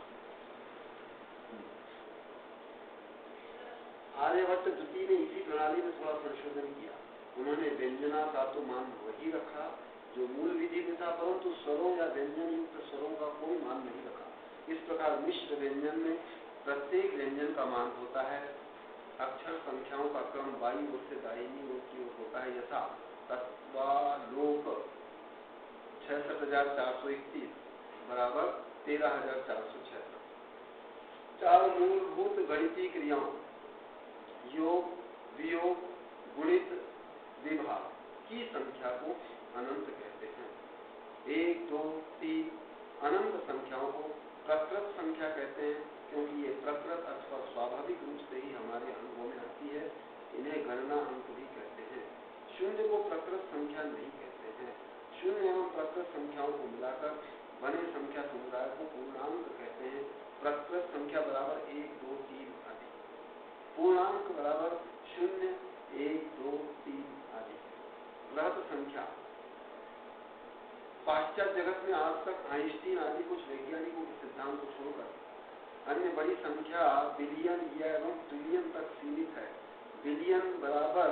आर्यभट्ट द्वितीय ने इसी प्रणाली में थोड़ा संशोधन किया। उन्होंने व्यंजना का तो मान वही रखा जो मूल विधि में था, परंतु स्वरों या व्यंजन युक्त स्वरों का कोई मान नहीं रखा। इस प्रकार मिश्र व्यंजन में प्रत्येक व्यंजन का मान होता है। अक्षर संख्याओं का क्रम बाईं ओर से दाहिनी ओर की ओर होता है। यथा तत्वालोक 66,431 बराबर 13,466। 4 मूलभूत गणितीय क्रियाओं योग वियोग गुणित विभाग की संख्या को अनंत कहते हैं। 1 2 3 अनंत संख्याओं को प्रकृत संख्या कहते हैं, क्योंकि ये प्रकृत अथवा स्वाभाविक रूप से ही हमारे अनुभव में आती है। इन्हें गणना अंक भी कहते हैं। शून्य को प्रकृत संख्या नहीं कहते हैं। शून्य एवं प्रकृत संख्याओं को मिलाकर बने संख्या समुदाय को पूर्णांक कहते हैं। प्रकृत संख्या बराबर 1 2 3 आदि, पूर्णांक बराबर 0 1 2 3 आदि। बृहत संख्या पाश्चात्य जगत में आज तक आइंस्टीन आदि कुछ वैज्ञानिकों के सिद्धांत को छोड़कर अन्य बड़ी संख्या बिलियन या एवं ट्रिलियन तक सीमित है। बिलियन बराबर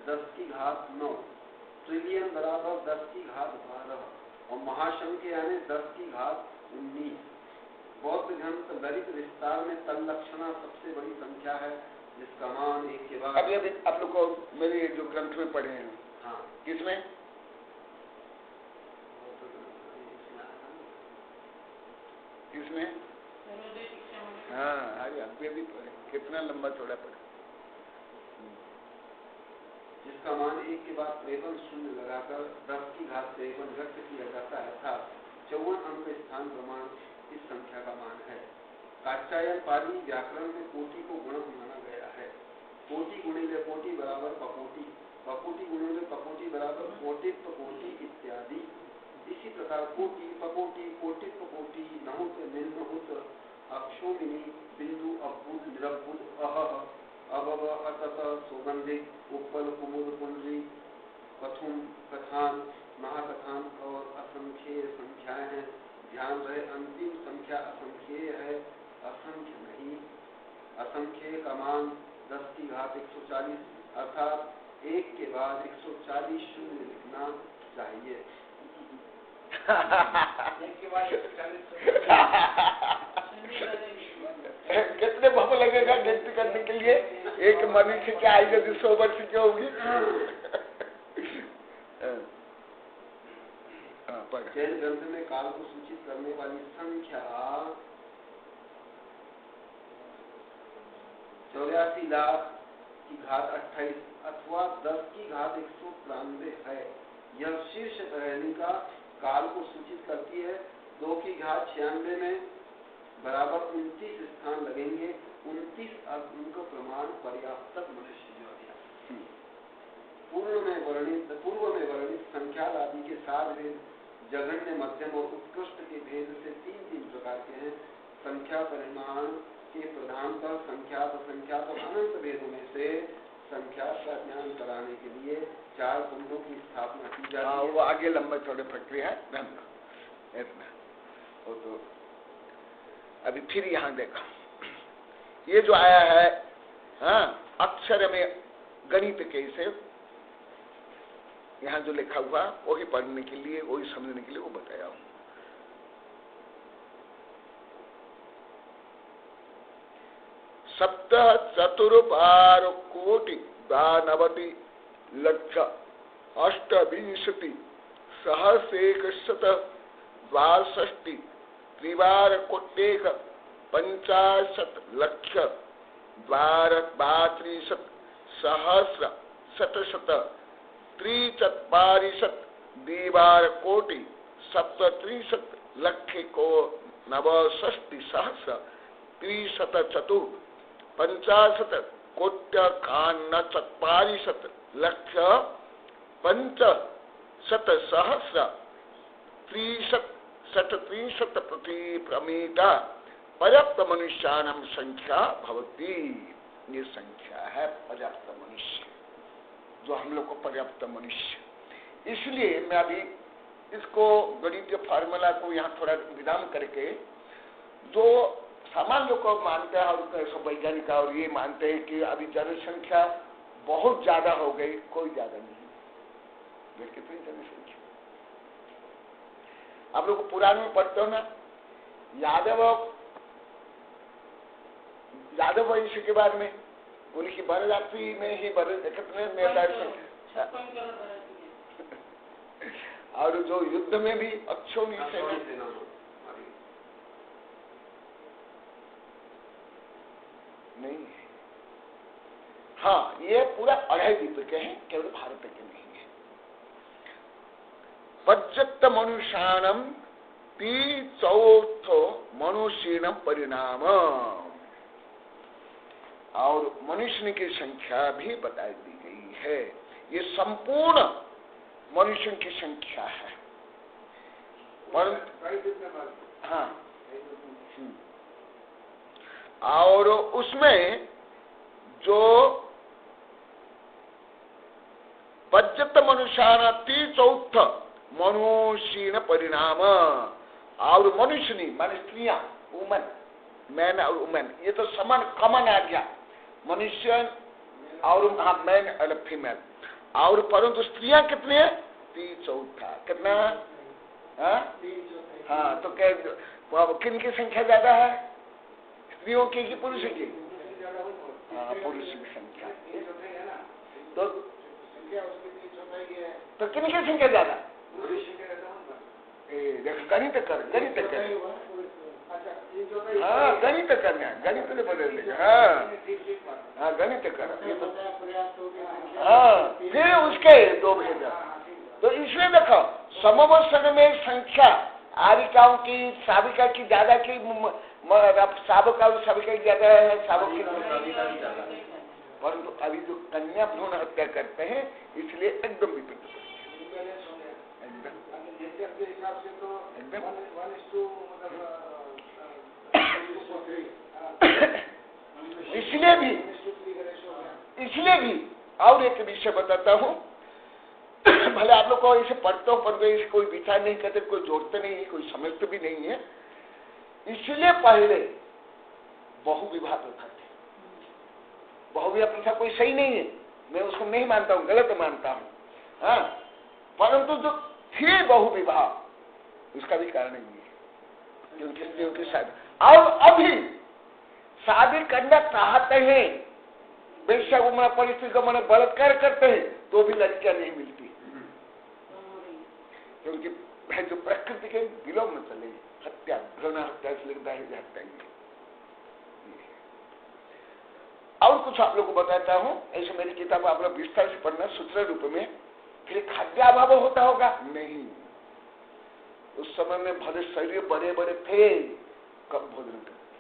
10 की घात 9, ट्रिलियन बराबर 10 की घात 12 और महासंख्या यानी 10 की घात 19। बौद्ध ग्रंथ ललित विस्तार में तल्लक्षणा सबसे बड़ी संख्या है, जिसका मान 1 के बाद। अभी आप लोग को मेरे जो ग्रंथ में पढ़े हैं हाँ किसमें? किसमें? हाँ अरे अभी अभी पढ़े, कितना लंबा चौड़ा पढ़े। जिसका मान 1 के बाद 53 शून्य लगाकर 10 की घात 53 व्यक्त किया जाता है अर्थात 54 अंक स्थान प्रमाण इस संख्या का मान है। कात्यायन पाली व्याकरण में कोटि को गुणक माना गया है। कोटि गुणिले कोटि बराबर कपोटी, कपोटी गुणिले कपोटी बराबर कोटित्व कोटि इत्यादि। इसी प्रकार कोटि पकोटि कोटित्व कोटि नहुत निर्नहुत अक्षोभिनी बिंदु अभूत निरभूत अहह अबब अतत सौगंधिक उपल कुमुद पुंडरी कथुम कथान महाकथान और असंख्येय संख्याएं हैं। ध्यान रहे अंतिम संख्या असंख्येय है, असंख्य नहीं। असंख्येय का मान 10 की घात 140 अर्थात 1 के बाद 140 शून्य लिखना चाहिए। 1 के बाद 140 कितने भव लगेगा गिनती करने के लिए? एक मनुष्य की आयु यदि 100 वर्ष की होगी। जैन ग्रंथ में काल को सूचित करने वाली संख्या 84 लाख की घात 28 अथवा 10 की घात 193 है। यह शीर्ष पहली का काल को सूचित करती है। 2 की घात 96 में बराबर 29 स्थान लगेंगे। 29 अंक प्रमाण पर्याप्त मनुष्य जो है। पूर्व में वर्णित संख्या आदि के 7 भेद जघन्य मध्यम और उत्कृष्ट के भेद से 3 प्रकार के हैं। संख्या परिमाण के प्रधानतः संख्यात असंख्यात और अनंत भेदों में से संख्यात का ज्ञान कराने के लिए 4 कुंडों की स्थापना की जाती है। वो आगे लंबे चौड़े प्रक्रिया है इतना। वो तो अभी फिर यहाँ देखो, ये जो आया है हाँ अक्षर में गणित कैसे, यहाँ जो लिखा हुआ वही पढ़ने के लिए, वही समझने के लिए वो बताया हूं। सप्त चतुर्पार कोटि 92 लक्ष 28 सहस्रेकशत 62 त्रिवार कोट्येक 50 लक्ष 32 सहस्र 700 त्रिचत्वारिशत् द्विवार कोटि 37 लक्ष को 69 सहस्र 304 50 कोट्यकान्नचत्वारिशत् लक्ष 50 सहस्र 330 प्रति प्रमीता पर्याप्त मनुष्यानां संख्या भवती। ये संख्या है पर्याप्त मनुष्य, जो हम लोग को पर्याप्त मनुष्य। इसलिए मैं अभी इसको गणितीय फार्मूला को यहाँ थोड़ा विधान करके, जो सामान्य लोग को मानते हैं और वैज्ञानिक और ये मानते हैं कि अभी जनसंख्या बहुत ज्यादा हो गई, कोई ज्यादा नहीं। कितनी जनसंख्या आप लोग पुराण में पढ़ते हो ना, यादव वंश के बारे में, उनकी बरदात्री में ही कितने और जो युद्ध में भी अक्षोणी से नहीं है। हाँ ये पूरा 2.5 द्वीप के हैं, केवल भारत के नहीं है। पर्याप्त मनुष्याणम 3/4 मनुष्यनम परिणाम, और मनुष्य की संख्या भी बता दी गई है। ये संपूर्ण मनुष्य की संख्या है। हाँ और उसमें जो पर्याप्त मनुष्याना 3/4 मनुष्य परिणाम, और मनुष्य नहीं माने स्त्रियां, वुमन, मैन और वुमेन, ये तो समान कॉमन आ गया। मनुष्य और हाँ मैन और फीमेल, और परंतु स्त्रियां कितनी है? 3/4। कितना? हाँ तो किन की संख्या ज्यादा है, स्त्रियों की कि पुरुष की? हाँ पुरुष की संख्या। तो तो किनकी संख्या ज्यादा? मनुष्य के रहता देखो गणित कर हाँ गणित करना गणित ने बदल देगा हाँ गणित कर हाँ फिर उसके दो भेद। तो इसलिए देखो समवसन में संख्या आरिकाओं की साविका की ज्यादा की साबका और साविका की ज्यादा है साबक की परंतु अभी जो कन्या भ्रूण हत्या करते हैं इसलिए एकदम विपरीत इसलिए भी और एक विषय बताता हूँ भले आप लोग को इसे पढ़ते हो पर इसे कोई विचार नहीं करते कोई जोड़ते नहीं है कोई समझते भी नहीं है। इसलिए पहले बहु विवाह प्रथा थी। बहु विवाह प्रथा कोई सही नहीं है मैं उसको नहीं मानता हूँ गलत मानता हूँ हाँ परंतु जो थे बहु विवाह उसका भी कारण नहीं है क्योंकि शादी और अभी शादी करना चाहते हैं वैश्या को मना परिस्थिति को मना बलात्कार करते हैं तो भी लड़कियां नहीं मिलती क्योंकि जो प्रकृति के विलोम में चले हत्या भ्रूण हत्या से लेकर दाहिनी हत्या और कुछ आप लोग को बताता हूँ ऐसे मेरी किताब आप लोग विस्तार से पढ़ना सूत्र रूप में। फिर खाद्याभाव होता होगा नहीं उस समय में भले शरीर बड़े बड़े थे कम भोजन करते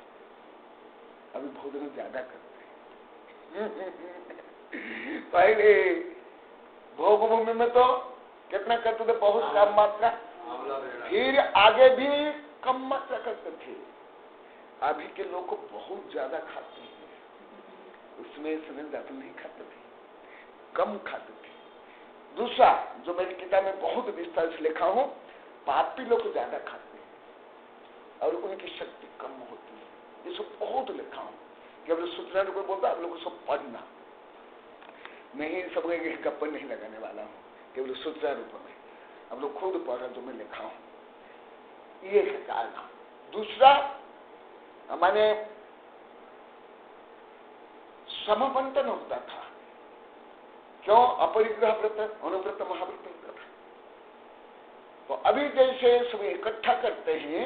अभी भोजन ज्यादा करते पहले भोग भूमि में तो कितना करते थे बहुत कम मात्रा फिर आगे भी कम मात्रा करते थे। अभी के लोग को बहुत ज्यादा खाते हैं उसमें समय ज्यादा नहीं खाते थे कम खाते थे। दूसरा जो मेरी किताब में बहुत विस्तार से लिखा हूं पापी लोग ज्यादा खाते हैं और उनकी शक्ति कम होती है ये सब बहुत लिखा हूं केवल सूचना को बोलता आप लोग को सब पढ़ना नहीं सब गप्पन नहीं लगाने वाला हूं केवल सूचना रूप में अब लोग खुद पढ़ा जो मैं लिखा हूं ये है कारण। दूसरा माने समबंटन होता था क्यों अपरिग्रह व्रत अनुव्रत महाव्रत होता था तो अभी जैसे सब इकट्ठा करते हैं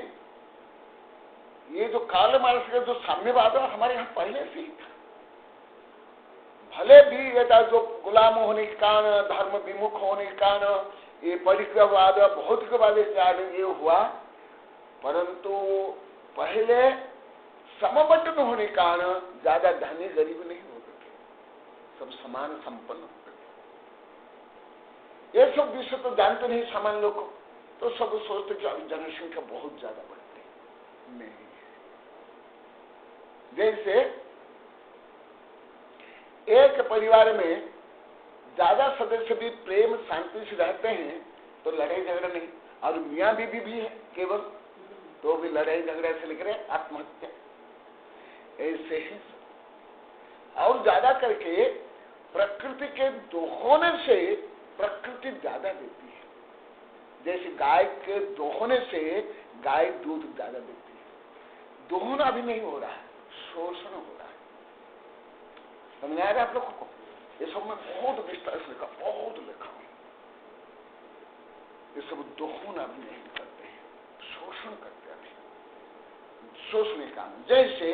ये जो काल मानस का जो साम्यवाद है हमारे यहाँ पहले से ही था भले भी ये जो गुलाम होने के कारण धर्म विमुख होने के कारण ये परिग्रहवाद भौतिकवाद के कारण ये हुआ परंतु पहले समबंटन होने के कारण ज्यादा धनी गरीब नहीं होते थे सब समान संपन्न होते थे। ये सब विषय तो जानते नहीं सामान्य लोग तो सब सोचते कि जनसंख्या बहुत ज्यादा बढ़ती नहीं जैसे एक परिवार में ज्यादा सदस्य भी प्रेम शांति से रहते हैं तो लड़ाई झगड़ा नहीं और मियाँ बीबी भी है केवल तो भी लड़ाई झगड़ा से लेकर आत्महत्या ऐसे ही और ज्यादा करके प्रकृति के दोहने से प्रकृति ज्यादा देती है जैसे गाय के दोहने से गाय दूध ज्यादा देती है दोहन अभी नहीं हो रहा है शोषण हो रहा है समझ आ रहा है आप लोगों को ये सब मैं बहुत विस्तार से लिखा बहुत लिखा हूं ये सब दोहन अभी नहीं करते हैं शोषण करते अभी शोषण काम जैसे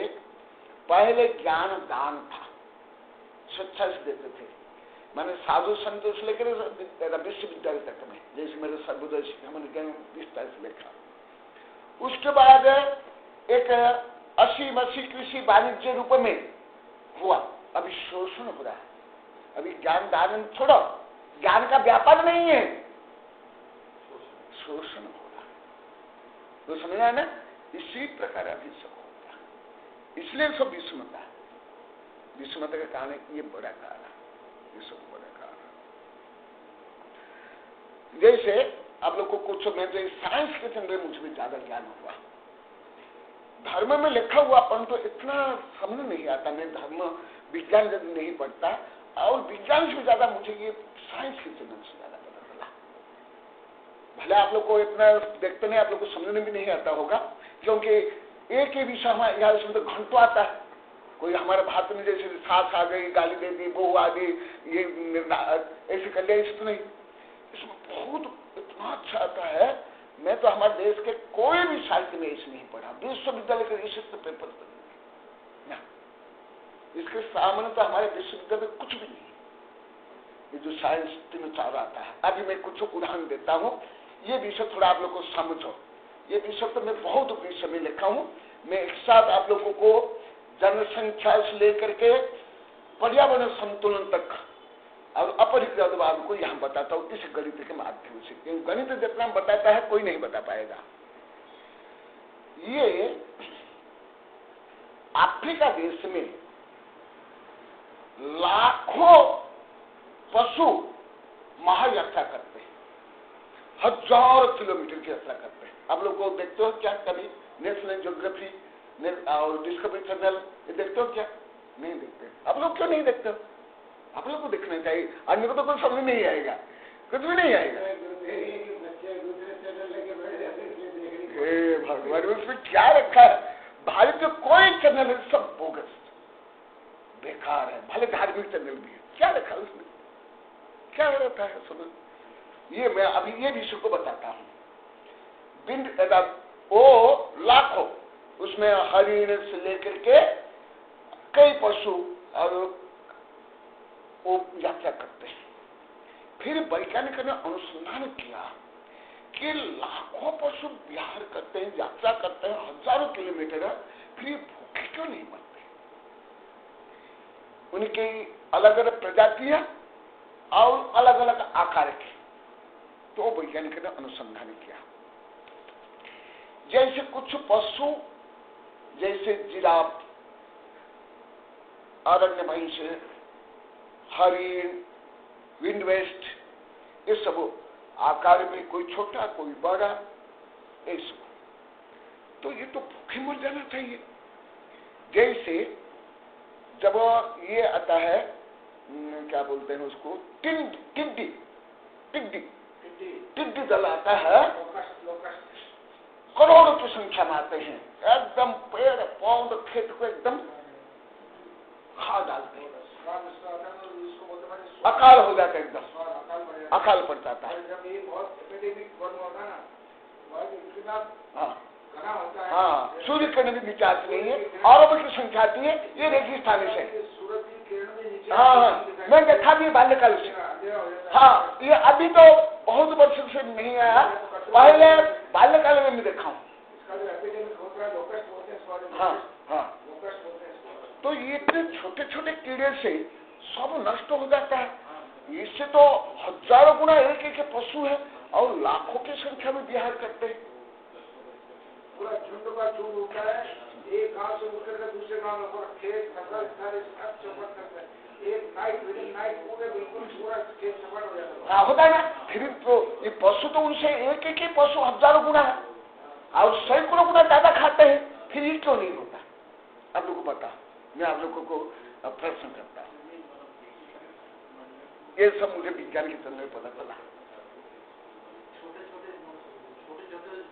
पहले ज्ञान दान था स्वेच्छा से देते थे मैंने साधु संतोष लेकर विश्वविद्यालय तक में जैसे मेरे सर्वोदय शिक्षा मैंने ज्ञान विस्तार से लिखा उसके बाद एक 80 कृषि वाणिज्य रूप में हुआ अभी शोषण हो रहा है अभी ज्ञान दान छोड़ो ज्ञान का व्यापार नहीं है शोषण हो रहा है तो समझा ना इसी प्रकार अभी सब होता है इसलिए सब विषमता का कारण ये बड़ा कारण ये सब बड़ा कारण जैसे आप लोग को कुछ में साइंस के संदर्भ में मुझे भी ज्यादा ज्ञान हुआ धर्म में लिखा हुआ परंतु तो इतना समझ नहीं आता मैं धर्म विज्ञान नहीं पढ़ता और विज्ञान से ज्यादा मुझे ये साइंस के जन्म से ज्यादा पता चला भले आप लोग को इतना देखते नहीं आप लोग को समझने भी नहीं आता होगा क्योंकि एक ही विषय हमारे यहाँ इसमें तो घंटों आता है कोई हमारे भारत में जैसे सास आ गई गाली दे दी बहू आ गई ये ऐसे कर लिया इस तो नहीं गुस्सा आता है, मैं तो हमारे देश के कोई भी साहित्य में इसे नहीं पढ़ा, विश्वविद्यालय के रिसर्च पेपर पर नहीं, इसके सामने तो हमारे विश्वविद्यालय में कुछ भी नहीं। ये जो साइंस 3-4 आता है, अभी मैं कुछ उदाहरण देता हूँ, ये विषय थोड़ा आप लोग को समझो। ये विषय तो मैं बहुत विषय में लिखा हूँ, मैं एक साथ आप लोगों को जनसंख्या से लेकर के पर्यावरण संतुलन तक और अपरिग्रहवाद को यहाँ बताता हूँ इस गणित के माध्यम से, क्योंकि गणित जितना बताता है कोई नहीं बता पाएगा। ये अफ्रीका देश में लाखों पशु महायात्रा करते हैं, हजारों किलोमीटर की यात्रा करते हैं। आप लोग को देखते हो क्या कभी नेशनल ज्योग्राफी और डिस्कवरी चैनल ये देखते हो क्या? नहीं देखते। आप लोग क्यों नहीं देखते हो? आप लोग को देखना चाहिए, अन्य को तो कोई समझ नहीं आएगा, कुछ भी नहीं आएगा। भगवान उसमें क्या रखा है? भारत में कोई चैनल है सब बोगस बेकार है, भले धार्मिक चैनल भी है, क्या रखा उसमें, क्या रहता है समझ। ये मैं अभी ये विषय को बताता हूँ। वो लाखों उसमें हरिण से लेकर के कई पशु और वो यात्रा करते हैं। फिर वैज्ञानिकों ने अनुसंधान किया कि लाखों पशु विहार करते हैं, यात्रा करते हैं हजारों किलोमीटर, फिर भूखे क्यों नहीं मरते? उनकी अलग अलग प्रजातियां और अलग अलग आकार की। तो वैज्ञानिकों ने अनुसंधान किया, जैसे कुछ पशु जैसे जिराफ, अरण्य महिष, हरिण, विंड वेस्ट, ये सब आकार में कोई छोटा कोई बड़ा, ये सब। तो ये तो भूखे मर जाना चाहिए। जैसे जब ये आता है क्या बोलते हैं उसको, टिड्डी दल आता है, करोड़ों की संख्या में आते हैं, एकदम पेड़ पौध खेत को एकदम खा डालते हैं, अकाल हो जाता है, एकदम अकाल पड़ जाता है। हाँ, सूर्य किरण भी नीचे आती नहीं है, औरों की संख्या आती है, ये रेगिस्तान से। हाँ, मैं देखा भी बाल्यकाल से। हाँ, ये अभी तो बहुत वर्षों से नहीं आया, पहले बाल्यकाल में मैं देखा हूँ। हाँ हाँ, तो ये इतने छोटे छोटे कीड़े से सब नष्ट हो जाता है। इससे तो हजारों गुना एक एक पशु है और लाखों की संख्या में विहार करते हैं। पूरा झुंड का झुंड होता है, एक गांव से उठकर दूसरे गांव में पूरा खेत फसल सारे सब चौपट करते हैं। एक नाइट पूरे बिल्कुल पूरा खेत चौपट हो जाता है। हाँ, होता है ना। फिर तो ये पशु तो उनसे एक एक ही पशु हजारों गुना है और सैकड़ों गुना ज्यादा खाते हैं, फिर ये क्यों नहीं होता? आप लोग को पता, मैं आप लोगों को प्रश्न करता हूँ। ये सब मुझे विज्ञान के चलने में पता चला। छोटे छोटे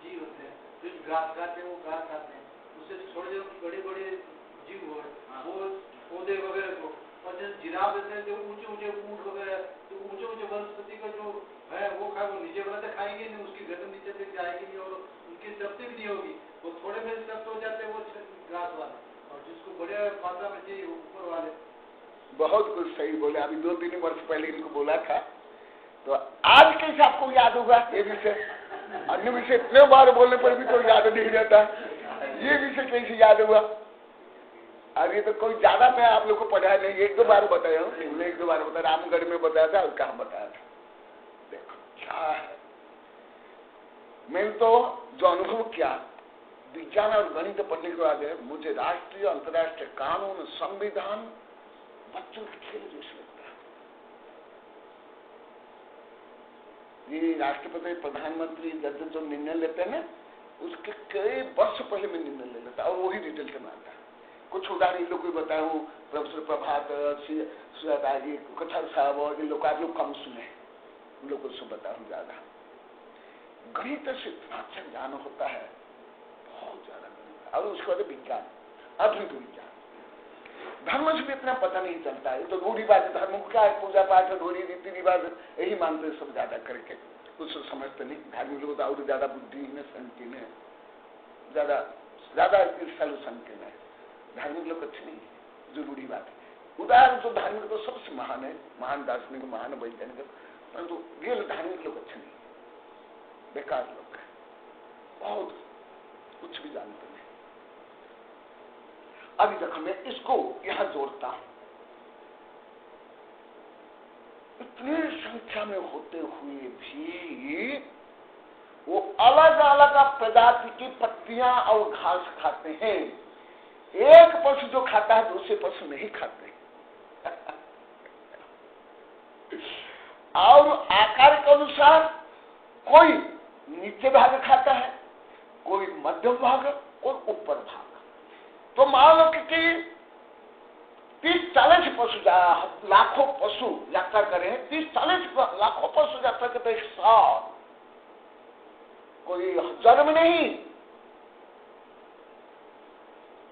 जीव होते हैं जो घास खाते हैं, वो घास खाते हैं, उससे थोड़े जो बड़े बड़े जीव हो वो पौधे वगैरह को, और जैसे जिराफ देते हैं जो ऊंचे ऊंट वगैरह, तो ऊंचे वनस्पति का जो है वो खाए, वो नीचे वाला तो खाएंगे नहीं, उसकी गर्दन नीचे तक जाएगी नहीं और उनकी शक्ति भी नहीं होगी, वो थोड़े में शक्त हो जाते हैं वो घास वाला, और जिसको बड़े मात्रा में चाहिए ऊपर वाले। बहुत कुछ सही बोले। अभी 2-3 वर्ष पहले इनको बोला था, तो आज कैसे आपको याद होगा ये विषय? अन्य विषय इतने बार बोलने पर भी कोई याद नहीं रहता, ये विषय कैसे याद हुआ? अभी तो कोई ज्यादा मैं आप लोग को पढ़ाया नहीं, 1-2 बार बताया हूँ, 1-2 बार बताया, रामगढ़ में बताया था और कहाँ बताया था। देखो क्या है, मैंने तो जो अनुभव किया विज्ञान और गणित पढ़ने के बाद मुझे राष्ट्रीय अंतर्राष्ट्रीय कानून संविधान बच्चों के खेल जैसे लगता है। ये राष्ट्रपति प्रधानमंत्री जो निर्णय लेते हैं ना, उसके कई वर्ष पहले मैं निर्णय ले लेता और वही डिटेल के मानता। कुछ उदाहरण इन लोग को बताया हूँ, प्रोफेसर प्रभात जी, कथर साहब और इन लोग आप लोग कम सुने, उन लोग को सब बताया हूँ ज्यादा। गणित से इतना अच्छा ज्ञान होता है, बहुत ज्यादा गणित, और उसके बाद विज्ञान, आधुनिक विज्ञान। धर्म से भी इतना पता नहीं चलता है, तो रूढ़िवाद धर्म क्या है, पूजा पाठ रूढ़ी रीति रिवाज यही मानते सब ज्यादा करके, कुछ समझते नहीं। धार्मिक लोग तो और ज्यादा बुद्धिहीन है, संकीर्ण है, ज्यादा ईर्ष्यालु संकीर्ण है। धार्मिक लोग अच्छे नहीं है, जरूरी बात है। उदाहरण तो धार्मिक तो सबसे महान है, महान दार्शनिक, महान वैज्ञानिक, परंतु रियल धार्मिक लोग अच्छे नहीं, बेकार लोग है, बहुत कुछ भी जानते नहीं। अभी देखो मैं इसको यहां जोड़ता हूं, इतनी संख्या में होते हुए भी वो अलग अलग प्रजाति की पत्तियां और घास खाते हैं। एक पशु जो खाता है दूसरे पशु नहीं खाते और आकार के अनुसार कोई नीचे भाग खाता है, कोई मध्यम भाग और ऊपर भाग। तो मान लो कि 30-40 पशु, लाखों पशु यात्रा करें, 30-40 लाखों पशु यात्रा करते एक साथ, कोई हजार में नहीं।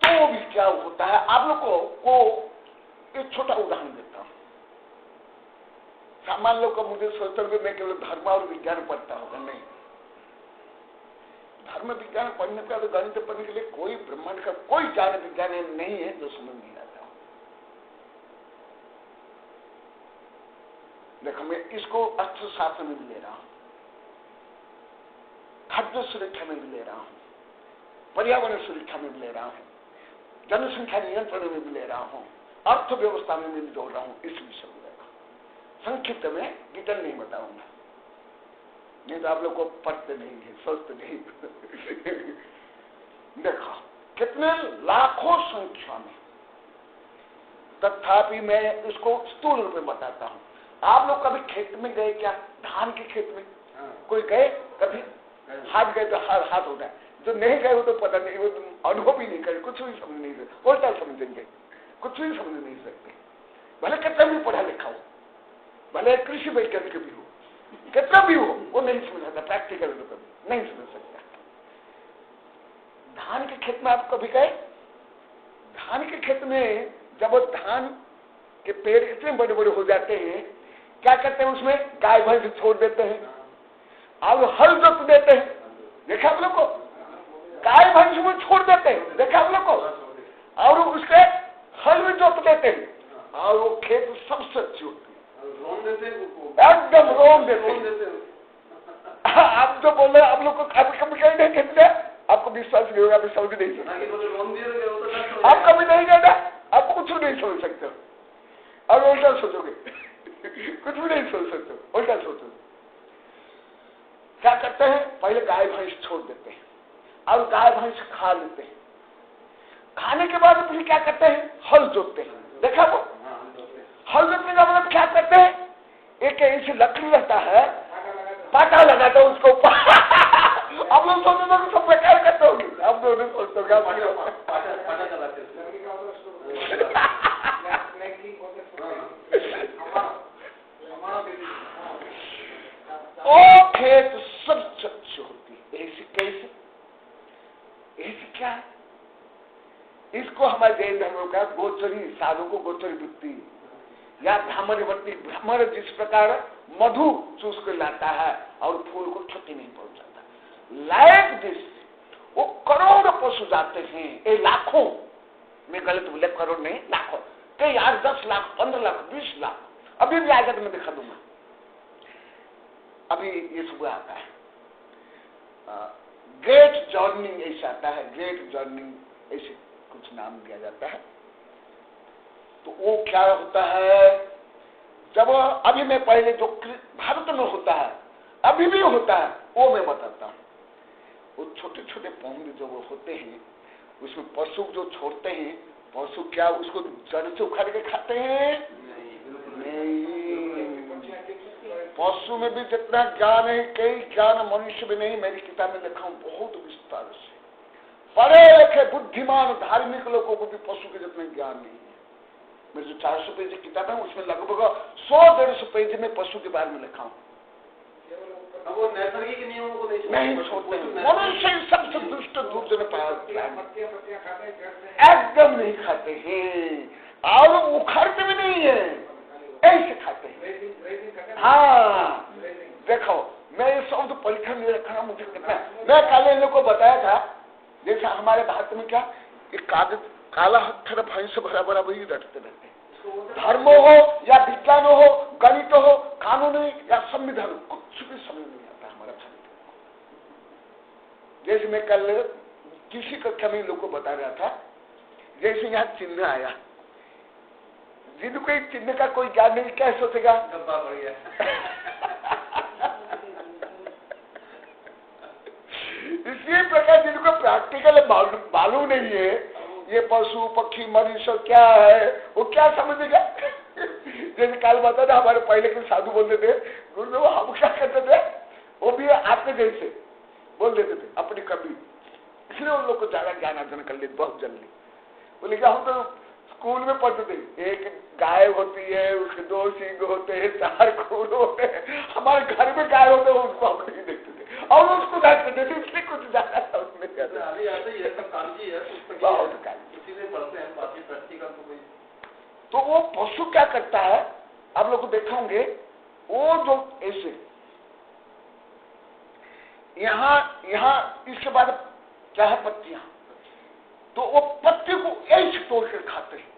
तो भी क्या होता है, आप लोगों को एक छोटा उदाहरण देता हूं। सामान्य लोग को मुझे सोचते हुए मैं केवल धर्म और विज्ञान पढ़ता होगा, नहीं। धर्म विज्ञान पढ़ने का तो गणित पढ़ने के लिए कोई ब्रह्मांड का कोई ज्ञान विज्ञान नहीं है जो समझ नहीं आता। देखो मैं इसको अर्थशास्त्र में भी ले रहा हूं, खाद्य सुरक्षा में भी ले रहा हूं, पर्यावरण सुरक्षा में भी ले रहा हूं, जनसंख्या नियंत्रण में भी ले रहा हूं, अर्थव्यवस्था में भी जोड़ रहा हूं। इस विषय को संक्षिप्त में डिटेल नहीं बताऊंगा, नहीं तो आप लोग को पढ़ते नहीं है, सोचते नहीं। देखो कितने लाखों संख्या में, तथापि मैं इसको स्थूल रूप में बताता हूं। आप लोग कभी खेत में गए क्या? धान के खेत में कोई गए कभी? हाथ गए तो हाथ हो गया, जो नहीं गए वो तो पता नहीं, वो तो अनुभव ही नहीं करे, कुछ भी समझ नहीं सकते, उल्टा समझेंगे, कुछ भी समझ नहीं सकते। भले कितना भी पढ़ा लिखा हो, भले कृषि वैज्ञानिक भी हो, कितना भी हो, वो नहीं समझ सकता, प्रैक्टिकल रूप में नहीं समझ सकता। धान के खेत में आप कभी गए? धान के खेत में जब वो धान के पेड़ इतने बड़े बड़े हो जाते हैं, क्या करते हैं, उसमें गाय भैंस छोड़ देते हैं और हल जोत देते हैं। देखा आप लोग को? गाय भैंस में छोड़ देते हैं, देखा आप लोग को? और उसके हल में जोत देते हैं और वो खेत सबसे अच्छी होती है, एकदम रोम देते। आप जो बोल रहे हैं, आप लोग को कभी कहीं नहीं कहते, आपको विश्वास नहीं होगा, आप समझ नहीं सकते, आप कभी नहीं कहते, आप कुछ नहीं समझ सकते और उल्टा सोचोगे, कुछ भी नहीं सोच सकते, उल्टा सोचोगे। क्या करते हैं, पहले गाय भैंस छोड़ देते हैं और गाय भैंस खा लेते हैं, खाने के बाद फिर क्या करते हैं, हल जोतते हैं। देखा वो हल जोतने का मतलब क्या करते हैं, एक ऐसी लकड़ी रहता है, पाटा लगाता है उसको ऊपर। आप लोग सोचते हो सब बेकार करते होंगे, आप लोग नहीं सोचते हो पाटा चलाते। ओ खेत सब स्वच्छ होती है, ऐसी कैसे, ऐसी क्या है? इसको हमारे जैन धर्मों का गोचरी, साधु को गोचरी वृत्ति या भ्रामरवृत्ति, भ्रमर जिस प्रकार मधु चूस कर लाता है और फूल को क्षति नहीं पहुंचाता, लाइक दिस वो करोड़ पशु जाते हैं, ये लाखों में, गलत बोले, करोड़ नहीं, लाखों, कई यार 10 लाख 15 लाख 20 लाख, अभी भी आएगा तो मैं दिखा दूंगा। अभी ये सुबह आता है, ग्रेट जर्निंग ऐसा आता है, ग्रेट जर्निंग ऐसे कुछ नाम दिया जाता है। तो वो क्या होता है, जब अभी मैं पहले जो भारत में होता है, अभी भी होता है, वो मैं बताता हूँ। वो छोटे छोटे पौधे जो वो होते हैं, उसमें पशु जो छोड़ते हैं, पशु क्या उसको जड़ से उखाड़ के खाते हैं? नहीं। पशु में भी जितना ज्ञान है, कई ज्ञान मनुष्य में नहीं। मेरी किताब में लिखा हूं बहुत विस्तार से, पढ़े लिखे बुद्धिमान धार्मिक लोगों को भी पशु के जितना ज्ञान नहीं है। मेरी जो 400 पेज की किताब है उसमें लगभग 100-150 पेज में पशु के बारे में लिखा हूं। वो नैसर्गिक नियमों को नहीं छोड़ते, मनुष्य सबसे दुष्ट दुर्जन एकदम नहीं खाते हैं और उखाड़ते भी नहीं है, ऐसे खाते हैं। हाँ देखो, मैं ये शब्द परीक्षा नहीं रखना मुझे कितना। मैं कल इन लोग को बताया था, जैसा हमारे भारत में क्या एक कागज काला हत्थर भैंस बराबर ही रटते रहते, धर्म हो या विज्ञान हो, गणित हो, कानून या संविधान, कुछ भी समझ नहीं आता हमारा भारत। जैसे मैं कल किसी कक्षा में लोग को बता रहा था, जैसे यहाँ चिन्ह आया, जिनको एक चिन्ह का कोई ज्ञान नहीं, क्या सोचेगा डब्बा बढ़ गया। इसी प्रकार जिनको प्रैक्टिकल मालूम नहीं है, ये पशु पक्षी मनुष्य क्या है, वो क्या समझेगा। जैसे कल बता था, हमारे पहले के साधु बोलते थे, गुरु हम क्या करते थे, वो भी आपके जैसे बोल देते थे अपनी कभी, इसलिए उन लोग को ज्यादा ज्ञान अर्जन कर लेते बहुत जल्दी। बोले कि हम तो स्कूल में पढ़ते थे, एक गाय होती है, उसके 2 सींग होते हैं, 4 खूर होते हैं, हमारे घर में गाय होते हैं, उसको हम नहीं देखते थे और उसको देखते थे, इसलिए कुछ ज्यादा समझ नहीं आता। बहुत तो वो पशु क्या करता है, आप लोग को देखेंगे, वो जो ऐसे यहाँ इसके बाद क्या है पत्तियां, तो वो पत्ती को ऐसे तोड़ कर खाते हैं,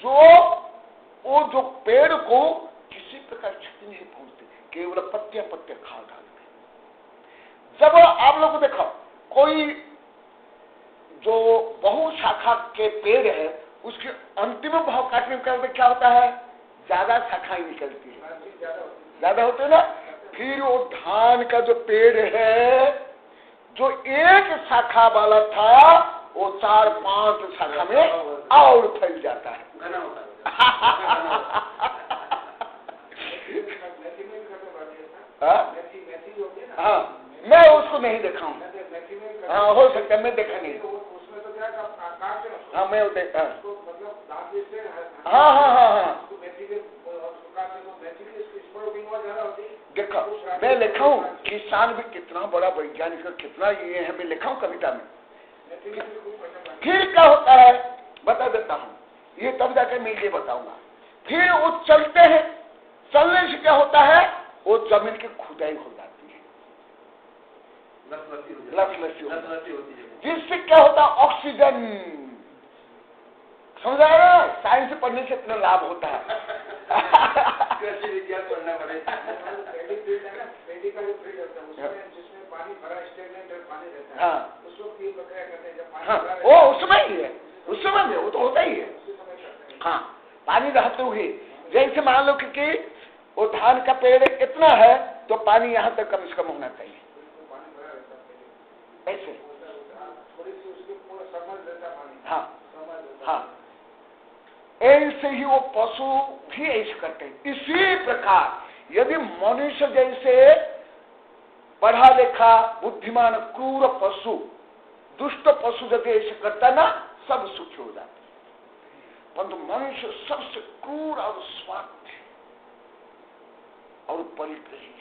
जो पेड़ को किसी प्रकार क्षति नहीं पहुंचती, केवल पत्तियां खा डालते। जब आप लोग देखो कोई जो बहुशाखा के पेड़ है, उसके अंतिम भाव काटने के क्या होता है, ज्यादा शाखाएं निकलती है, ज्यादा होते है ना। फिर वो धान का जो पेड़ है, जो एक शाखा वाला था, वो 4-5 शाखा में और फैल जाता है। हाँ, मैं उसको नहीं देखा हूँ। हाँ, हो सकता है, मैं देखा नहीं। हाँ, मैं देखा। हाँ, देखा, मैं लिखा हूँ, किसान भी कितना बड़ा वैज्ञानिक, कितना ये है, मैं लिखा हूँ कविता में। फिर क्या होता है बता देता हूँ, ये तब जाकर मैं ये बताऊंगा। फिर वो चलते हैं, चलने से क्या होता है, वो जमीन की खुदाई हो जाती है, लसलसी होती है, जिससे क्या होता है, ऑक्सीजन। समझ आया ना, साइंस पढ़ने से इतना लाभ होता है। कृषि विज्ञान पढ़ना पड़ेगा। जिसमें पानी भरा स्टेगनेंट पानी रहता है, हाँ, उसको की प्रक्रिया करते हैं, जब पानी हाँ, वो उस समय ही है, उस समय में वो तो होता ही है। हाँ, पानी रहते हुए, जैसे मान लो कि वो धान का पेड़ इतना है, तो पानी यहाँ तक कम से कम होना चाहिए, ऐसे। थोड़ी सी उसके पूरा समझ रहता पानी। हाँ, हाँ, ऐसे ही वो पशु भी ऐसे करते हैं। इसी प्रकार यदि मनुष्य जैसे पढ़ा लिखा बुद्धिमान क्रूर पशु, दुष्ट पशु यदि ऐसे करता ना, सब सुखी हो जाते। परंतु मनुष्य सबसे क्रूर और स्वार्थ और परिग्रही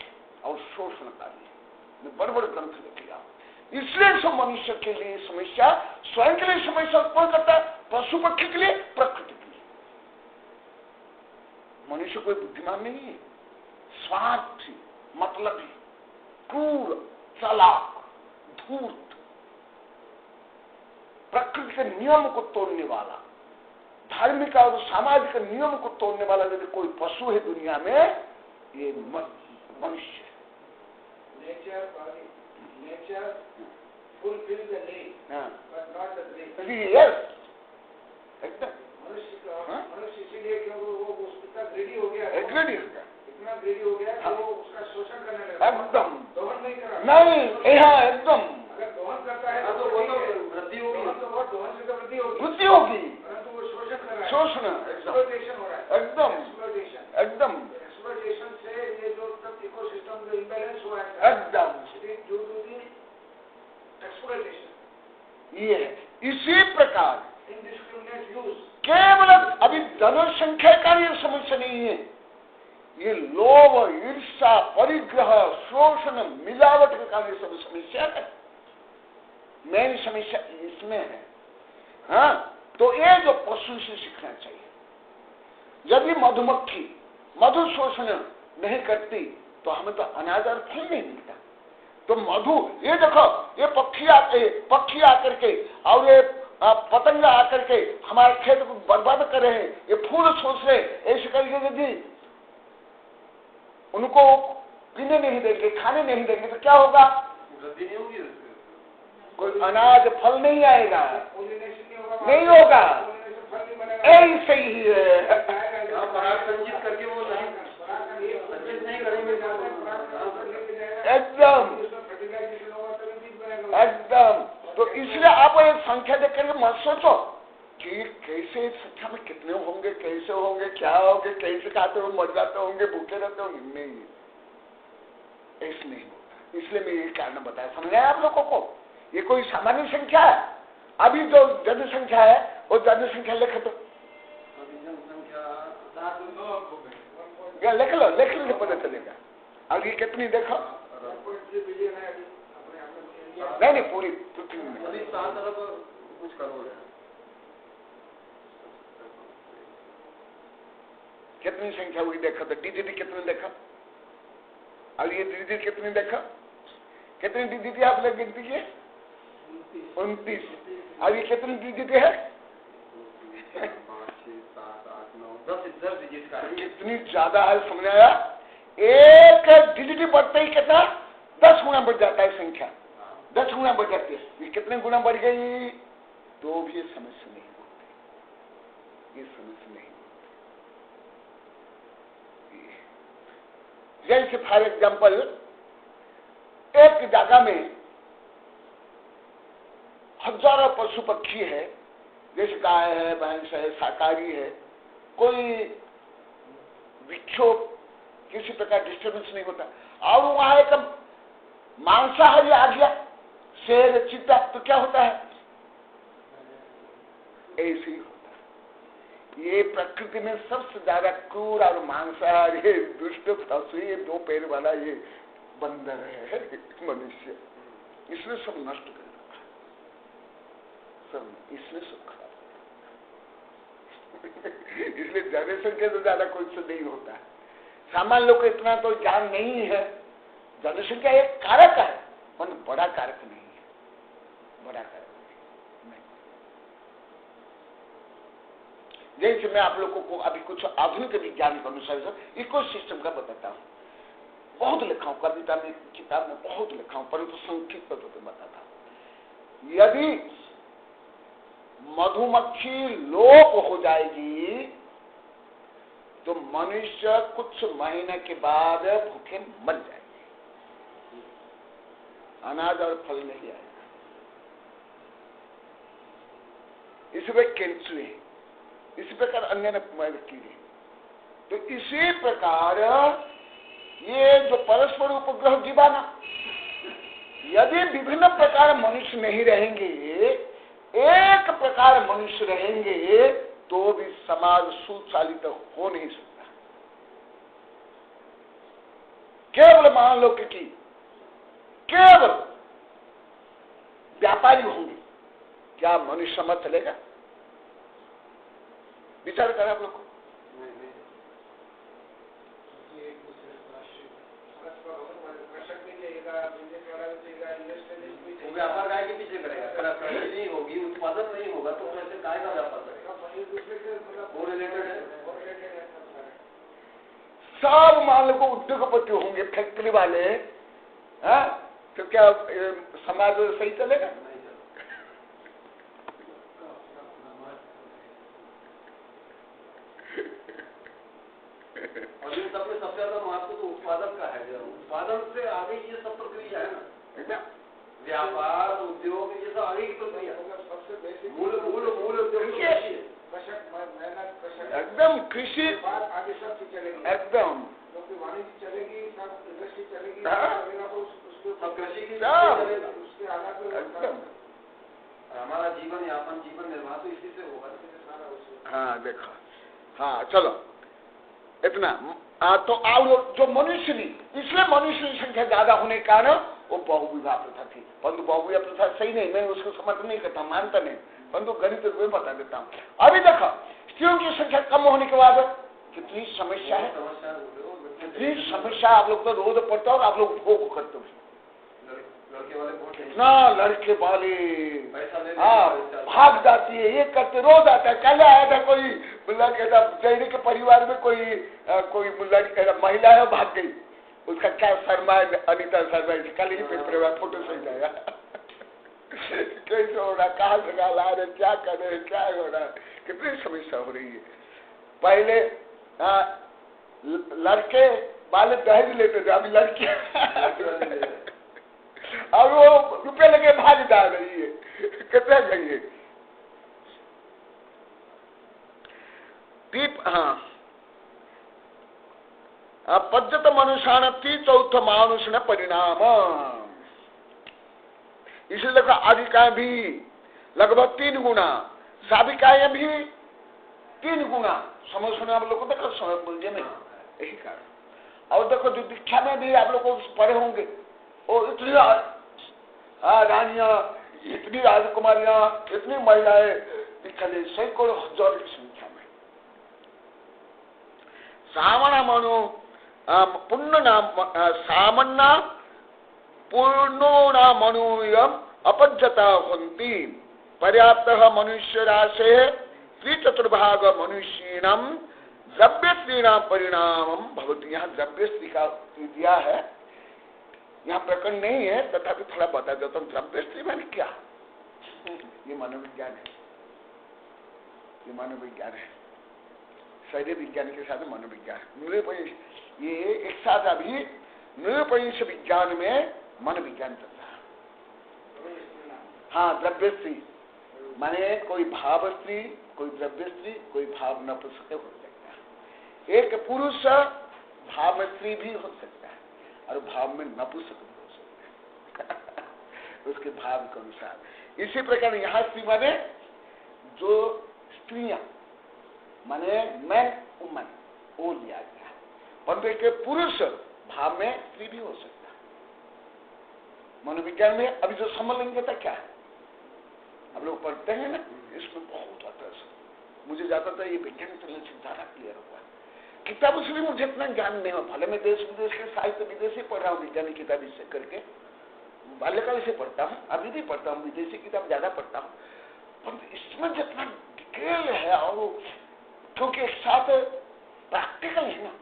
और शोषणकारी है। बड़े बड़े ग्रंथ लिखे आप, इसलिए सब मनुष्य के लिए समस्या, स्वयं के लिए समस्या उत्पन्न करता है, पशु पक्षी के लिए, प्रकृति के लिए। मनुष्य कोई बुद्धिमान नहीं है, स्वार्थी, मतलबी, क्रूर, चालाक, धूर्त, प्रकृति के नियम को तोड़ने वाला, धार्मिक और सामाजिक नियम को तोड़ने वाला यदि कोई पशु है दुनिया में, ये मनुष्य। Nature fulfill the need, but not the dream. Yes, एकदम। मनुष्य इसीलिए क्योंकि वो उसका ग्रेडी हो गया, इतना ग्रेडी हो गया कि वो उसका शोषण करने लगा। एकदम दोहन नहीं कर रहा। नहीं, यहाँ एकदम। अगर दोहन करता है तो वो वृद्धि होगी, दोहन से तो वृद्धि होगी, परंतु वो शोषण कर रहा है, शोषण, एक्सप्लॉयटेशन हो रहा है, एकदम एक्सप्लॉयटेशन से ये जो सब इकोसिस्टम जो इम्बैलेंस हुआ है, एकदम ड्यू टू दी एक्सप्लॉयटेशन। ये इसी प्रकार इंडिस्क्रिमिनेट यूज, केवल अभी जनसंख्या का ये समस्या नहीं है, ये लोभ, ईर्ष्या, परिग्रह, शोषण, मिलावट के कारण सब समस्या है। मेन समस्या इसमें है। हाँ, तो ये जो पशु से सीखना चाहिए। यदि मधुमक्खी मधु शोषण नहीं करती तो हमें तो अनाज और फल नहीं मिलता। तो मधु, ये देखो, ये पक्षी आकर के और ये पतंग आकर के हमारे खेत को बर्बाद कर रहे हैं, ये फूल सोच रहे, ऐसे करके यदि उनको पीने नहीं देंगे, खाने नहीं देंगे तो क्या होगा? वृद्धि नहीं होगी, कोई अनाज फल नहीं आएगा, नहीं होगा। ऐसे ही है, संचित करके वो नहीं करेंगे एकदम एकदम। तो इसलिए आप एक संख्या देख करके मत सोचो कि कैसे संख्या में कितने होंगे, कैसे होंगे, क्या होंगे, कैसे खाते हुए मर जाते होंगे, भूखे रहते होंगे, नहीं, ऐसे नहीं होता। इसलिए मैं ये कारण बताया, समझ आया आप लोगों को? ये कोई सामान्य संख्या है। अभी जो जनसंख्या है वो जनसंख्या लिख दो, लिख लो, लिख लो, पता चलेगा। अब ये कितनी देखो, नहीं पूरी पृथ्वी में 7 अरब कुछ करोड़ है। कितनी संख्या हुई देखो तो, डीडीटी कितने देखा, अब ये डीडीटी कितनी देखा, कितनी डीडीटी आप लोग गिनती है? 29। अब ये कितनी डीडीटी है? 5, 6, 7, 8, 9, 10 डिजिट का। कितनी ज्यादा है, समझ आया? एक डीडीटी बढ़ते ही कितना 10 गुना बढ़ जाता है संख्या, 10 गुना बढ़ जाती है। ये कितने गुना बढ़ गई तो भी ये समस्या नहीं होती, ये समस्या नहीं होती। जैसे फॉर एग्जाम्पल एक जगह में हजारों पशु पक्षी है, जैसे गाय है, भैंस है, शाकाहारी है, कोई विक्षोभ किसी प्रकार डिस्टर्बेंस नहीं होता। और वहां एक मांसाहारी आ गया, शेर, चीता, तो क्या होता है? ऐसे ही होता है। ये प्रकृति में सबसे ज्यादा क्रूर और मांसाहारी दुष्ट पशु ये 2 पैर वाला ये बंदर है मनुष्य, इसने सब नष्ट कर रखा है, सब इसने सब खराब इसलिए जनसंख्या तो ज्यादा कुछ से नहीं होता है। सामान्य लोग को इतना तो ज्ञान नहीं है। जनसंख्या एक कारक है, पर बड़ा कारक नहीं है, बड़ा कारक नहीं। जैसे मैं आप लोगों को अभी कुछ आधुनिक विज्ञान के अनुसार इको सिस्टम का बताता हूँ। बहुत लिखा हूँ, कविता में, किताब में बहुत लिखा हूँ, परंतु संक्षिप्त तो बताता हूँ। यदि मधुमक्खी लोप हो जाएगी तो मनुष्य कुछ महीने के बाद भूखे मर जाएंगे, अनाज और फल नहीं आएगा। इसमें केंचुए, इसी प्रकार अन्य कीड़े। तो इसी प्रकार ये जो परस्पर उपग्रह जीवाणु, यदि विभिन्न प्रकार मनुष्य नहीं रहेंगे, एक प्रकार मनुष्य रहेंगे तो भी समाज सुचालित हो नहीं सकता। केवल मान लो कि केवल व्यापारी होंगे, क्या मनुष्य समाज चलेगा? विचार करें आप लोग को। व्यापार गाय के पीछे करेगा, अगर नहीं होगी, उत्पादन नहीं होगा तो कैसे गाय का व्यापार करेगा? वो रिलेटेड है। सब मान लो उद्योगपति होंगे, फैक्ट्री वाले, हाँ, तो क्या समाज सही चलेगा? और इन सब में सबसे ज्यादा महत्व तो उत्पादन का है। उत्पादन से आगे ये सब प्रक्रिया है ना, व्यापार, उद्योग, ये सब आगे की प्रक्रिया। मूल उद्योग एकदम कृषि, आगे सब चीज चलेगी, एकदम वाणिज्य चलेगी, सब इंडस्ट्री चलेगी, सब कृषि की उसके हालात एकदम। हमारा जीवन यापन, जीवन निर्वाह तो इसी से होगा। हाँ देखो, हाँ चलो इतना। तो आप जो मनुष्य भी, इसलिए मनुष्य की संख्या ज्यादा होने के कारण वो बहुविवाह प्रथा थी, परंतु बहुविवाह प्रथा सही नहीं, मैं उसको समर्थन नहीं करता, मानता नहीं, परंतु गणित में बता देता हूँ। अभी देखो स्त्रियों की संख्या कम होने के बाद कितनी समस्या है, कितनी समस्या आप लोग तो रोज पड़ता है और आप लोग भोग करते हो। लड़के वाले वोट ना लड़के वाले पैसा ले भाग जाती है, ये करते रोज आता है। कल आया था कोई मुल्ला कहता जैनी के परिवार में कोई महिला है भाग गई, उसका क्या शर्मा है, अनीता शर्मा, कल ही पेपर में फोटो सही जाएगा। कैसे हो रहा, कहाँ से ला रहे, क्या कर रहे, क्या हो रहा, कितनी समस्या हो रही है। पहले लड़के वाले दहेज लेते थे, अभी लड़की और वो रुपये लेके भाग जा रही है, कितने गई दीप। हाँ पद्धत मनुष्यान चौथ मानुष न परिणाम, इसलिए देखो आदिकाएं भी लगभग 3 गुना, साधिकाएं भी 3 गुना। समझ सुना आप लोग को, देखो समझ बोलिए नहीं, यही कारण। और देखो जो दीक्षा में भी आप लोग को पढ़े होंगे, वो इतनी रानियां, इतनी राजकुमारियां, इतनी महिलाएं दीक्षा ले, सैकड़ों हजार की संख्या में। सामना मनो सामन्ना पूर्णोना मनुयम अपज्जता होती पर्याप्त मनुष्य राशे 3/4 मनुष्यीनम द्रव्यश्रीणाम परिणाम भवती। यहाँ द्रव्यश्री का दिया है, यहाँ प्रकरण नहीं है, तथापि थोड़ा बता देता हूँ। द्रव्यश्री मैंने क्या, ये मनोविज्ञान है, ये मनोविज्ञान है, शरीर विज्ञान के साथ मनोविज्ञान, ये एक साथ अभी निरूपयिष विज्ञान में मनोविज्ञान चल रहा है। हाँ द्रव्यश्री माने कोई भाव स्त्री, कोई द्रव्यश्री, कोई भाव नपुंसक हो सकता है। एक पुरुष भाव स्त्री भी हो सकता है और भाव में नपुंसक भी हो सकता है उसके भाव के अनुसार। इसी प्रकार यहाँ स्त्री माने जो स्त्रियां माने मैन वुमन वो लिया गया, परंतु एक पुरुष भाव में स्त्री भी हो सकता है। मनोविज्ञान में अभी जो समलिंगता क्या है आप लोग पढ़ते हैं ना, इसमें बहुत आता है। मुझे जाता था ये विज्ञान चलने से ज्यादा क्लियर हुआ। किताब उसमें मुझे इतना ज्ञान नहीं हुआ, भले मैं देश विदेश के साहित्य विदेशी पढ़ रहा हूँ, विज्ञानिक किताब इससे करके बाल्यकाल से पढ़ता हूँ, अभी भी पढ़ता हूँ, विदेशी किताब ज्यादा पढ़ता हूँ, परंतु इसमें जितना डिटेल है और क्योंकि एक साथ प्रैक्टिकल है ना,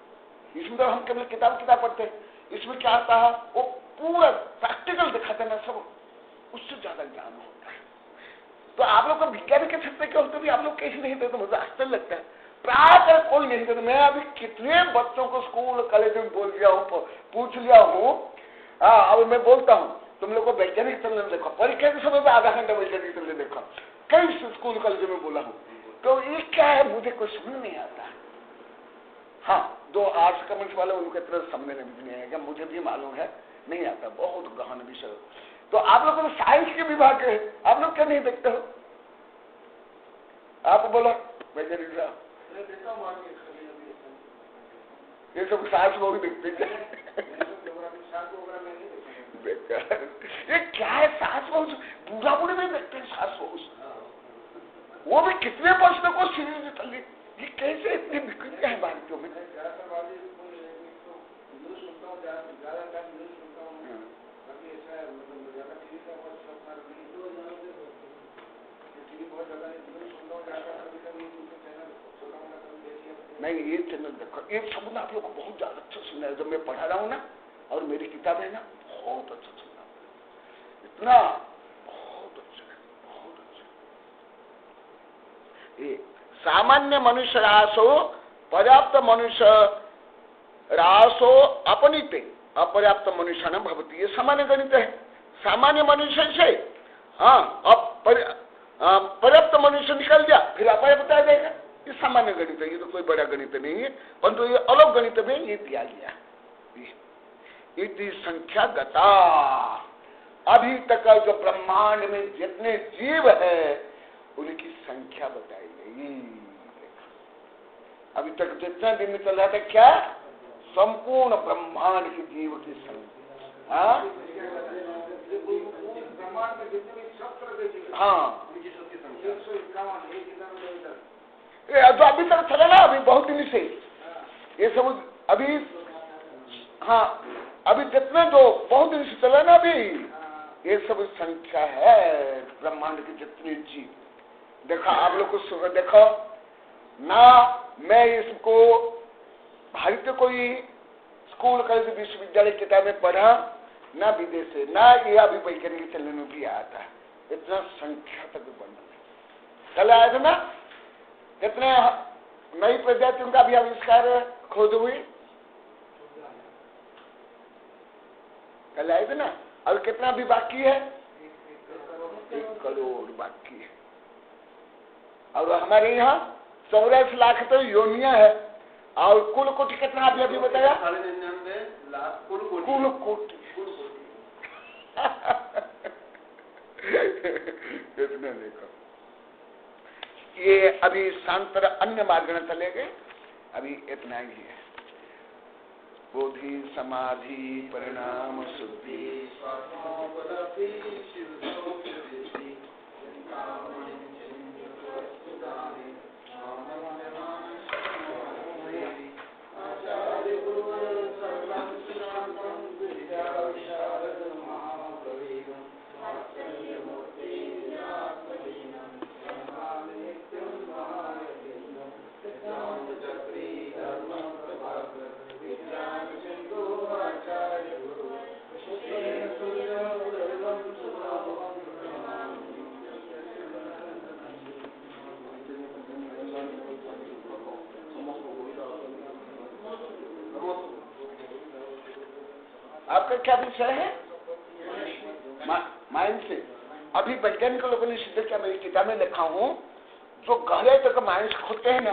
इसमें तो हम केवल किताब पढ़ते हैं, इसमें क्या आता है वो पूरा प्रैक्टिकल दिखाते ना सब, उससे ज्यादा ज्ञान होता है। तो आप लोग को विज्ञान के क्षेत्र के होते भी आप लोग कैसे नहीं देते, मुझे आश्चर्य लगता है। प्राय कोई नहीं देता। मैं अभी कितने बच्चों को स्कूल कॉलेज में बोल दिया हूँ, पूछ लिया हूँ, अब मैं बोलता हूँ तुम लोग को वैज्ञानिक चलने देखो, परीक्षा के समय में आधा घंटा वैज्ञानिक चलने देखो, कई स्कूल कॉलेज में बोला हूँ, तो ये क्या है मुझे कुछ समझ नहीं आता। हाँ 2 आर्ट्स कॉमर्स वाले उनके तरफ समझने में नहीं आएगा, मुझे भी मालूम है नहीं आता, बहुत गहन विषय। तो आप लोग तो साइंस के विभाग के आप लोग क्या नहीं देखते हो? आप बोलो वैज्ञानिक साहब ये सब सास वो भी देखते हैं ये क्या है सास बहू, बूढ़ा बूढ़े नहीं देखते हैं सास बहू, वो भी कितने वर्षों को सीरीज चल रही, ये कैसे इतनी विकृति है भारतीयों में? नहीं ये चैनल देखो, ये सब ना आप लोग को बहुत ज्यादा अच्छा सुनना है। जब मैं पढ़ा रहा हूँ ना और मेरी किताब है ना, बहुत अच्छा सुनना, इतना बहुत अच्छा है, बहुत अच्छा। ये सामान्य मनुष्य रासो पर्याप्त मनुष्य रासो अपनीते अपर्याप्त मनुष्य न भवती, ये सामान्य गणित है। सामान्य मनुष्य से पर्याप्त मनुष्य निकल गया फिर अपर्याप्त आ जाएगा, ये सामान्य गणित है, ये तो कोई बड़ा गणित नहीं है, परंतु ये अलग गणित में ये दिया गया। इति संख्या गता, अभी तक जो ब्रह्मांड में जितने जीव है उनकी संख्या बताई गई। अभी तक जितना दिन में चल रहा था क्या, संपूर्ण ब्रह्मांड के जीव की संख्या, हाँ तो अभी तक चला ना, अभी बहुत दिन से ये सब अभी, हाँ अभी जितने जो बहुत दिन से चला ना, अभी ये सब संख्या है ब्रह्मांड की जितनी जीव। देखो आप लोग को देखो ना, मैं इसको भारतीय कोई स्कूल कॉलेज विश्वविद्यालय किताब में पढ़ा, ना विदेश से, ना ये अभी वैज्ञानिक चलने में भी आता है। इतना संख्या तक बनना कल आया था ना, कितने नई प्रजातियों का भी आविष्कार खोज हुई कल आए थे ना, और कितना भी बाकी है, 1 करोड़ बाकी है। और हमारे यहाँ 84 लाख तो योनिया है, और कुल कोटि कितना आपने अभी बताया? 99 लाख कुल कोटि। कितने देखो, ये अभी शांतर अन्य मार्ग न चले गए, अभी इतना ही है। बोधि समाधि परिणाम शुद्धि आपका क्या विषय है? माइंड से। अभी वैज्ञानिक लोगों ने सिद्ध किया, मेरी किताब में लिखा हूं, जो गहरे तक माइंड खोलते हैं ना,